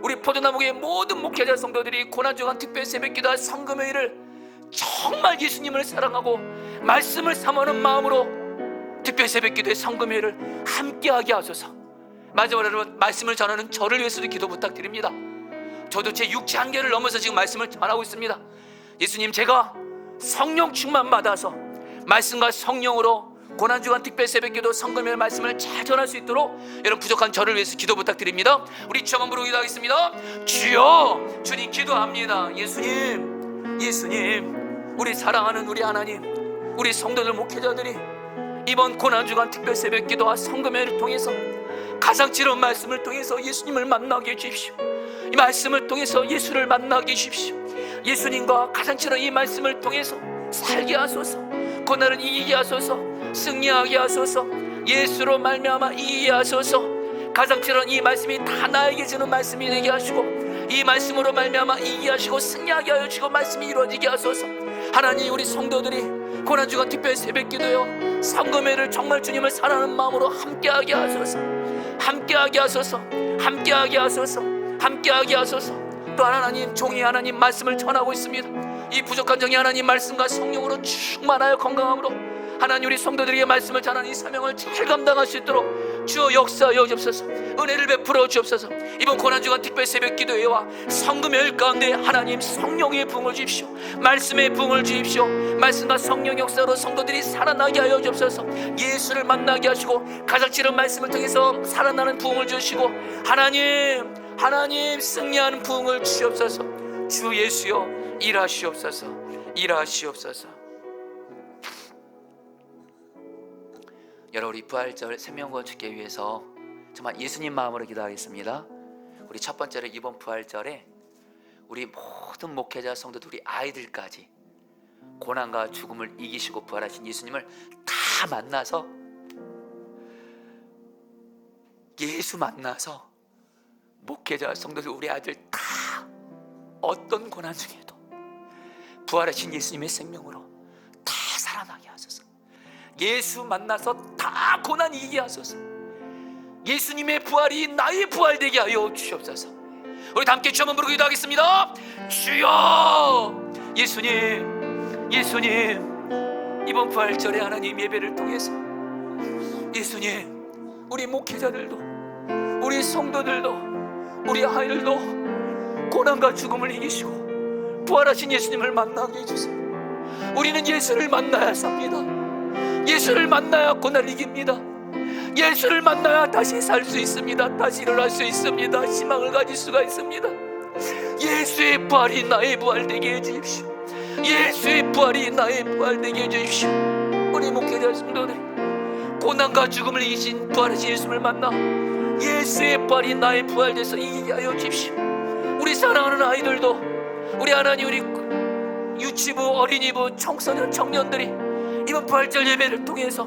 우리 포도나무교회 모든 목회자 성도들이 고난주간 특별 새벽기도와 성금요일을 정말 예수님을 사랑하고 말씀을 삼하는 마음으로 특별 새벽기도의 성금요일을 함께하게 하소서. 마지막으로 여러분, 말씀을 전하는 저를 위해서도 기도 부탁드립니다. 저도 제 육체 한계를 넘어서 지금 말씀을 전하고 있습니다. 예수님, 제가 성령 충만 받아서 말씀과 성령으로 고난주간 특별 새벽기도 성금요일 말씀을 잘 전할 수 있도록 여러분 부족한 저를 위해서 기도 부탁드립니다. 우리 주여 한번 부르고 기도하겠습니다. 주여, 주님 기도합니다. 예수님, 예수님, 우리 사랑하는 우리 하나님, 우리 성도들 목회자들이 이번 고난주간 특별 새벽기도와 성금요일을 통해서 가장 지혜로운 말씀을 통해서 예수님을 만나게 해주십시오. 이 말씀을 통해서 예수를 만나게 해주십시오. 예수님과 가장 지혜로운 이 말씀을 통해서 살게 하소서. 고난을 이기게 하소서. 승리하게 하소서. 예수로 말미암아 이기게 하소서. 가장 지혜로운 이 말씀이 다 나에게 주는 말씀이 되게 하시고, 이 말씀으로 말미암아 이기게 하시고 승리하게 하여 주시고 말씀이 이루어지게 하소서. 하나님, 우리 성도들이 고난주간 특별 새벽기도요 성금요일을 정말 주님을 사랑하는 마음으로 함께하게 하소서. 함께하게 하소서. 함께하게 하소서. 함께하게 하소서. 또 하나님, 종이 하나님 말씀을 전하고 있습니다. 이 부족한 종이 하나님 말씀과 성령으로 충만하여 건강함으로 하나님 우리 성도들에게 말씀을 전하는 이 사명을 잘 감당할 수 있도록 주여 역사하여 주옵소서. 은혜를 베풀어 주옵소서. 이번 고난주간 특별 새벽기도회와 성금요일 가운데 하나님 성령의 부흥을 주십시오. 말씀의 부흥을 주십시오. 말씀과 성령 역사로 성도들이 살아나게 하여 주옵소서. 예수를 만나게 하시고 가장 지혜로운 말씀을 통해서 살아나는 부흥을 주시고 하나님 승리하는 부흥을 주시옵소서. 주 예수여 일하시옵소서. 일하시옵소서. 여러분, 우리 부활절 생명건축회 위해서 정말 예수님 마음으로 기도하겠습니다. 우리 첫 번째로 이번 부활절에 우리 모든 목회자 성도들, 우리 아이들까지 고난과 죽음을 이기시고 부활하신 예수님을 다 만나서, 예수 만나서 목회자 성도들, 우리 아이들 다 어떤 고난 중에도 부활하신 예수님의 생명으로 다 살아나게 하소서. 예수 만나서 다 고난 이기게 하소서. 예수님의 부활이 나의 부활 되게 하여 주시옵소서. 우리 다 함께 주 한번 부르고 기도하겠습니다. 주여, 예수님, 예수님, 이번 부활절에 하나님 예배를 통해서 예수님, 우리 목회자들도, 우리 성도들도, 우리 아이들도 고난과 죽음을 이기시고 부활하신 예수님을 만나게 해주세요. 우리는 예수를 만나야 삽니다. 예수를 만나야 고난을 이깁니다. 예수를 만나야 다시 살 수 있습니다. 다시 일어날 수 있습니다. 희망을 가질 수가 있습니다. 예수의 부활이 나의 부활 되게 해주십시오. 예수의 부활이 나의 부활 되게 해주십시오. 우리 목회자 성도들이 고난과 죽음을 이기신 부활하신 예수를 만나 예수의 부활이 나의 부활 돼서 이기게 하여 주십시오. 우리 사랑하는 아이들도, 우리 하나님, 우리 유치부, 어린이부, 청소년, 청년들이 이번 부활절 예배를 통해서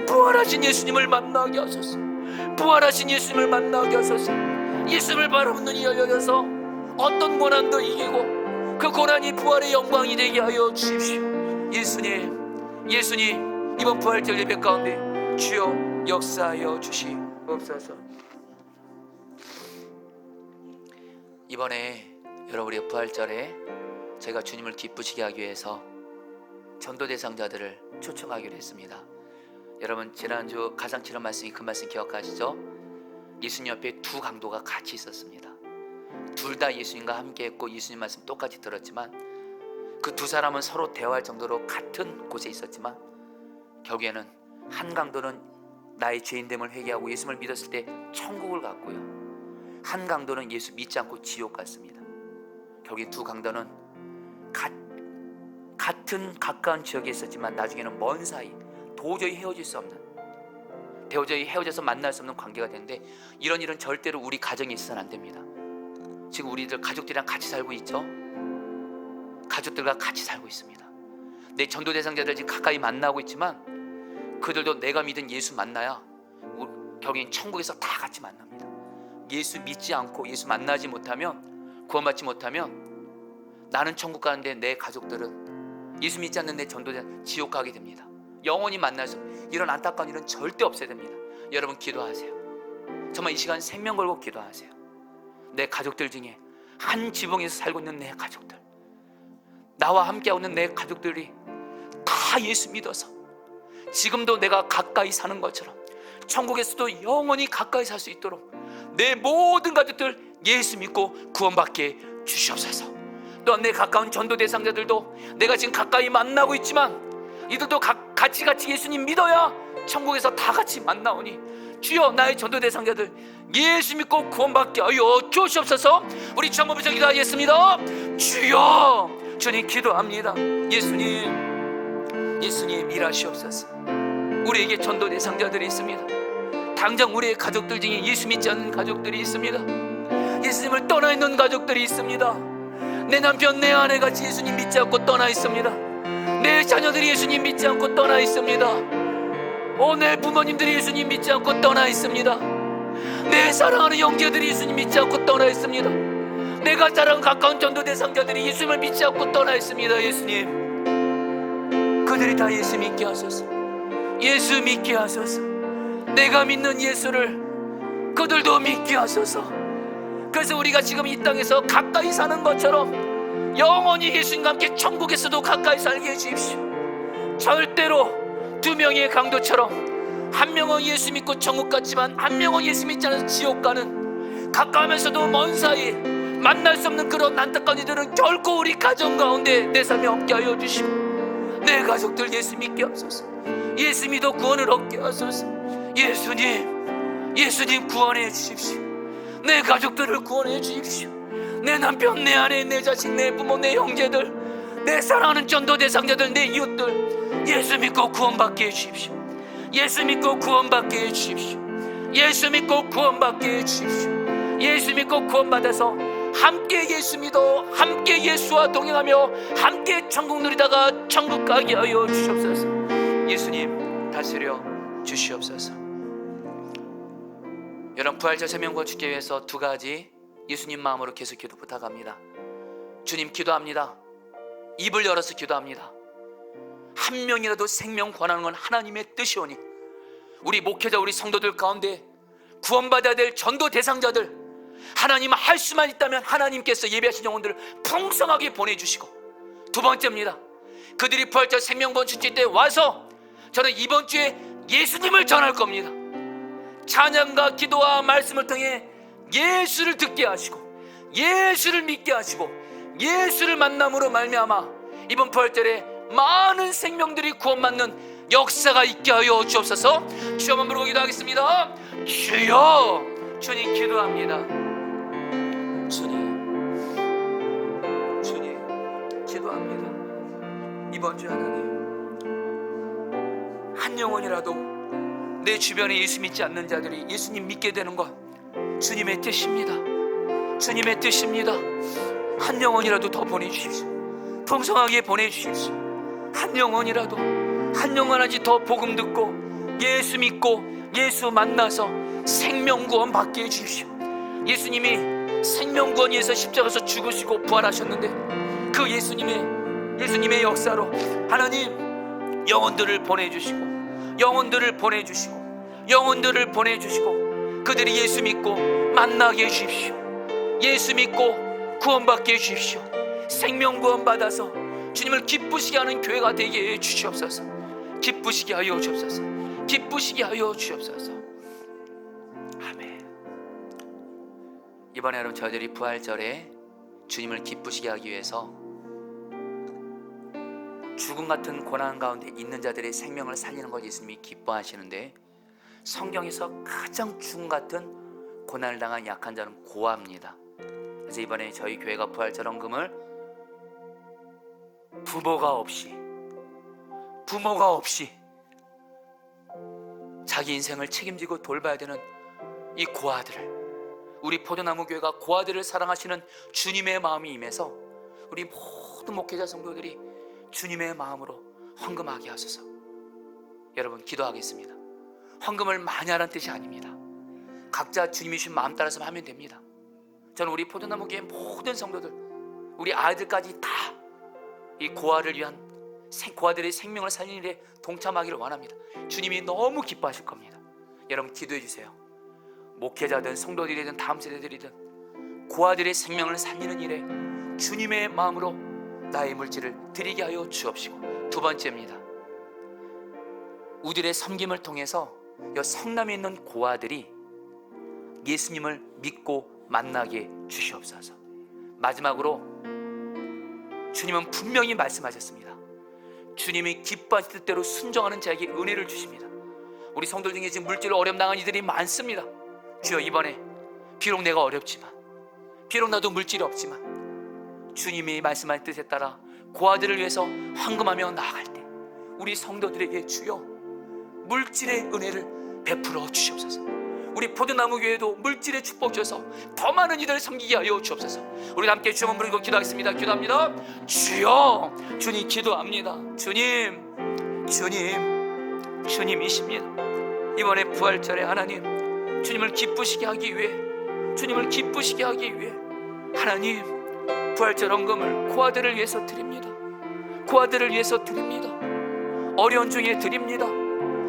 부활하신 예수님을 만나게 하소서. 부활하신 예수님을 만나게 하소서. 예수님을 바라보는 눈이 열려져서 어떤 고난도 이기고 그 고난이 부활의 영광이 되게 하여 주십시오. 예수님, 예수님, 이번 부활절 예배 가운데 주여 역사하여 주시옵소서. 이번에 여러분, 우리 부활절에 저희가 주님을 기쁘시게 하기 위해서 전도 대상자들을 초청하기로 했습니다. 여러분, 지난주 가장 지난 말씀이 그 말씀 기억하시죠? 예수님 옆에 두 강도가 같이 있었습니다. 둘 다 예수님과 함께 했고 예수님 말씀 똑같이 들었지만 그 두 사람은 서로 대화할 정도로 같은 곳에 있었지만 결국에는 한 강도는 나의 죄인됨을 회개하고 예수님을 믿었을 때 천국을 갔고요, 한 강도는 예수 믿지 않고 지옥 갔습니다. 결국엔 두 강도는 같은 가까운 지역에 있었지만 나중에는 먼 사이, 도저히 헤어질 수 없는, 도저히 헤어져서 만날 수 없는 관계가 되는데, 이런 일은 절대로 우리 가정에 있어서는 안 됩니다. 지금 우리들 가족들이랑 같이 살고 있죠? 가족들과 같이 살고 있습니다. 내 전도 대상자들 지금 가까이 만나고 있지만 그들도 내가 믿은 예수 만나야 결국엔 천국에서 다 같이 만납니다. 예수 믿지 않고 예수 만나지 못하면, 구원받지 못하면 나는 천국 가는데 내 가족들은, 예수 믿지 않는 내 전도자 지옥 가게 됩니다. 영원히 만나서 이런 안타까운 일은 절대 없어야 됩니다. 여러분 기도하세요. 정말 이 시간 생명 걸고 기도하세요. 내 가족들 중에 한 지붕에서 살고 있는 내 가족들, 나와 함께하고 있는 내 가족들이 다 예수 믿어서 지금도 내가 가까이 사는 것처럼 천국에서도 영원히 가까이 살 수 있도록 내 모든 가족들 예수 믿고 구원받게 주시옵소서. 또한 내 가까운 전도 대상자들도 내가 지금 가까이 만나고 있지만 이들도 같이 예수님 믿어야 천국에서 다 같이 만나오니 주여 나의 전도 대상자들 예수 믿고 구원받게 하여 주시옵소서. 우리 주 한번 부르짖어 기도하겠습니다. 주여, 주님 기도합니다. 예수님 일하시옵소서. 우리에게 전도 대상자들이 있습니다. 당장 우리의 가족들 중에 예수 믿지 않는 가족들이 있습니다. 예수님을 떠나 있는 가족들이 있습니다. 내 남편 내 아내가 예수님 믿지 않고 떠나 있습니다. 내 자녀들이 예수님 믿지 않고 떠나 있습니다. 내 부모님들이 예수님 믿지 않고 떠나 있습니다. 내 사랑하는 형제들이 예수님 믿지 않고 떠나 있습니다. 내가 사랑하는 가까운 전도 대상자들이 예수님을 믿지 않고 떠나 있습니다. 예수님, 그들이 다 예수 믿게 하소서. 예수 믿게 하소서. 내가 믿는 예수를 그들도 믿게 하소서. 그래서 우리가 지금 이 땅에서 가까이 사는 것처럼 영원히 예수님과 함께 천국에서도 가까이 살게 해주십시오. 절대로 두 명의 강도처럼 한 명은 예수 믿고 천국 갔지만 한 명은 예수 믿지 않아서 지옥 가는, 가까우면서도 먼 사이 만날 수 없는 그런 안타까운 이들은 결코 우리 가정 가운데 내 삶에 없게 하여 주시고, 내 가족들 예수 믿게 하소서. 예수 믿어 구원을 얻게 하소서. 예수님 구원해 주십시오. 내 가족들을 구원해 주십시오. 내 남편, 내 아내, 내 자식, 내 부모, 내 형제들, 내 사랑하는 전도 대상자들, 내 이웃들 예수 믿고 구원받게 해주십시오. 예수 믿고 구원받게 해주십시오. 예수 믿고 구원받게 해주십시오. 예수 믿고 구원받아서 함께 예수 믿어 함께 예수와 동행하며 함께 천국 누리다가 천국 가게 하여 주시옵소서. 예수님 다스려 주시옵소서. 여러분, 부활절 세명과 주께 위해서 두 가지 예수님 마음으로 계속 기도 부탁합니다. 주님 기도합니다. 입을 열어서 기도합니다. 한 명이라도 생명 권하는 건 하나님의 뜻이오니 우리 목회자, 우리 성도들 가운데 구원받아야 될 전도 대상자들, 하나님 할 수만 있다면 하나님께서 예배하신 영혼들을 풍성하게 보내주시고, 두 번째입니다. 그들이 부활절 생명번 주째 때 와서 저는 이번 주에 예수님을 전할 겁니다. 찬양과 기도와 말씀을 통해 예수를 듣게 하시고 예수를 믿게 하시고 예수를 만남으로 말미암아 이번 부활절에 많은 생명들이 구원받는 역사가 있게 하여 주옵소서. 주여 한번 부르고 기도하겠습니다. 주여, 주님 기도합니다. 주님 기도합니다. 이번 주 하나님 한 영혼이라도 내 주변에 예수 믿지 않는 자들이 예수님 믿게 되는 것 주님의 뜻입니다. 주님의 뜻입니다. 한 영혼이라도 더 보내주십시오. 풍성하게 보내주십시오. 한 영혼이라도, 한 영혼 하나씩 더 복음 듣고 예수 믿고 예수 만나서 생명구원 받게 해주십시오. 예수님이 생명구원 위해서 십자가에서 죽으시고 부활하셨는데 그 예수님의 역사로 하나님 영혼들을 보내주시고 그들이 예수 믿고 만나게 해주십시오. 예수 믿고 구원받게 해주십시오. 생명구원 받아서 주님을 기쁘시게 하는 교회가 되게 해주시옵소서. 기쁘시게 하여 주옵소서. 기쁘시게 하여 주옵소서. 아멘. 이번에 여러분, 저희들이 부활절에 주님을 기쁘시게 하기 위해서 죽음 같은 고난 가운데 있는 자들의 생명을 살리는 것 예수님이 기뻐하시는데, 성경에서 가장 죽음 같은 고난을 당한 약한 자는 고아입니다. 그래서 이번에 저희 교회가 부활절 헌금을 부모가 없이 자기 인생을 책임지고 돌봐야 되는 이 고아들을, 우리 포도나무 교회가 고아들을 사랑하시는 주님의 마음이 임해서 우리 모든 목회자 성도들이 주님의 마음으로 헌금하게 하소서. 여러분 기도하겠습니다. 헌금을 많이 하라는 뜻이 아닙니다. 각자 주님이 주신 마음 따라서 하면 됩니다. 저는 우리 포도나무 교회 모든 성도들, 우리 아이들까지 다 이 고아를 위한 고아들의 생명을 살리는 일에 동참하기를 원합니다. 주님이 너무 기뻐하실 겁니다. 여러분 기도해 주세요. 목회자든 성도들이든 다음 세대들이든 고아들의 생명을 살리는 일에 주님의 마음으로 나의 물질을 드리게 하여 주옵시고, 두 번째입니다. 우리들의 섬김을 통해서 이 성남에 있는 고아들이 예수님을 믿고 만나게 주시옵소서. 마지막으로 주님은 분명히 말씀하셨습니다. 주님이 기뻐하실 뜻대로 순종하는 자에게 은혜를 주십니다. 우리 성도들 중에 지금 물질로 어려움 당한 이들이 많습니다. 주여, 이번에 비록 내가 어렵지만, 비록 나도 물질이 없지만 주님이 말씀할 뜻에 따라 고아들을 위해서 헌금하며 나아갈 때 우리 성도들에게 주여 물질의 은혜를 베풀어 주시옵소서. 우리 포도나무 교회도 물질의 축복 주셔서 더 많은 이들을 섬기게 하여 주옵소서. 우리 함께 주문 부르고 기도하겠습니다. 기도합니다. 주여, 주님 기도합니다. 주님, 주님, 주님이십니다. 이번에 부활절에 하나님, 주님을 기쁘시게 하기 위해, 주님을 기쁘시게 하기 위해 하나님, 부활절 헌금을 고아들을 위해서 드립니다. 고아들을 위해서 드립니다. 어려운 중에 드립니다.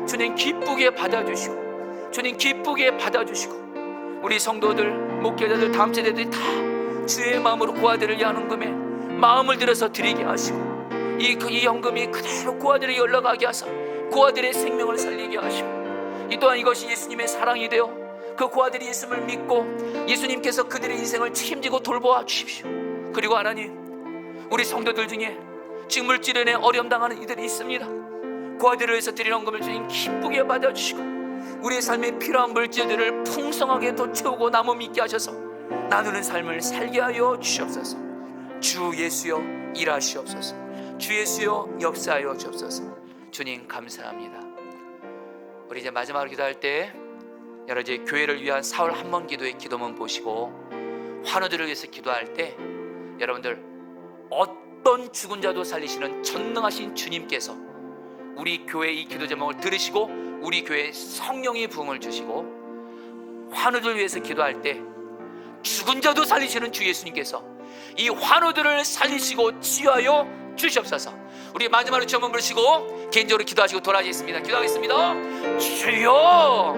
주님 기쁘게 받아주시고, 주님 기쁘게 받아주시고, 우리 성도들, 목회자들, 다음 세대들이 다 주의 마음으로 고아들을 위한 헌금에 마음을 들여서 드리게 하시고, 이 헌금이 그대로 고아들에게 올라가게 하사 고아들의 생명을 살리게 하시고, 이 또한 이것이 예수님의 사랑이 되어 그 고아들이 예수님을 믿고 예수님께서 그들의 인생을 책임지고 돌보아 주십시오. 그리고 하나님, 우리 성도들 중에 지금 물질에 어려움 당하는 이들이 있습니다. 고아들을 위해서 드리는 헌금을 주님 기쁘게 받아주시고, 우리의 삶에 필요한 물질들을 풍성하게 더 채우고 나무 믿게 하셔서 나누는 삶을 살게 하여 주시옵소서. 주 예수여 일하시옵소서. 주 예수여 역사하여 주옵소서. 주님 감사합니다. 우리 이제 마지막으로 기도할 때 여러 이제 교회를 위한 사흘 한 번 기도의 기도문 보시고, 환우들을 위해서 기도할 때 여러분들 어떤 죽은 자도 살리시는 전능하신 주님께서 우리 교회의 이 기도 제목을 들으시고 우리 교회에 성령의 부흥을 주시고, 환우들을 위해서 기도할 때 죽은 자도 살리시는 주 예수님께서 이 환우들을 살리시고 치유하여 주시옵소서. 우리 마지막으로 주문 부르시고 개인적으로 기도하시고 돌아가겠습니다. 기도하겠습니다. 주여.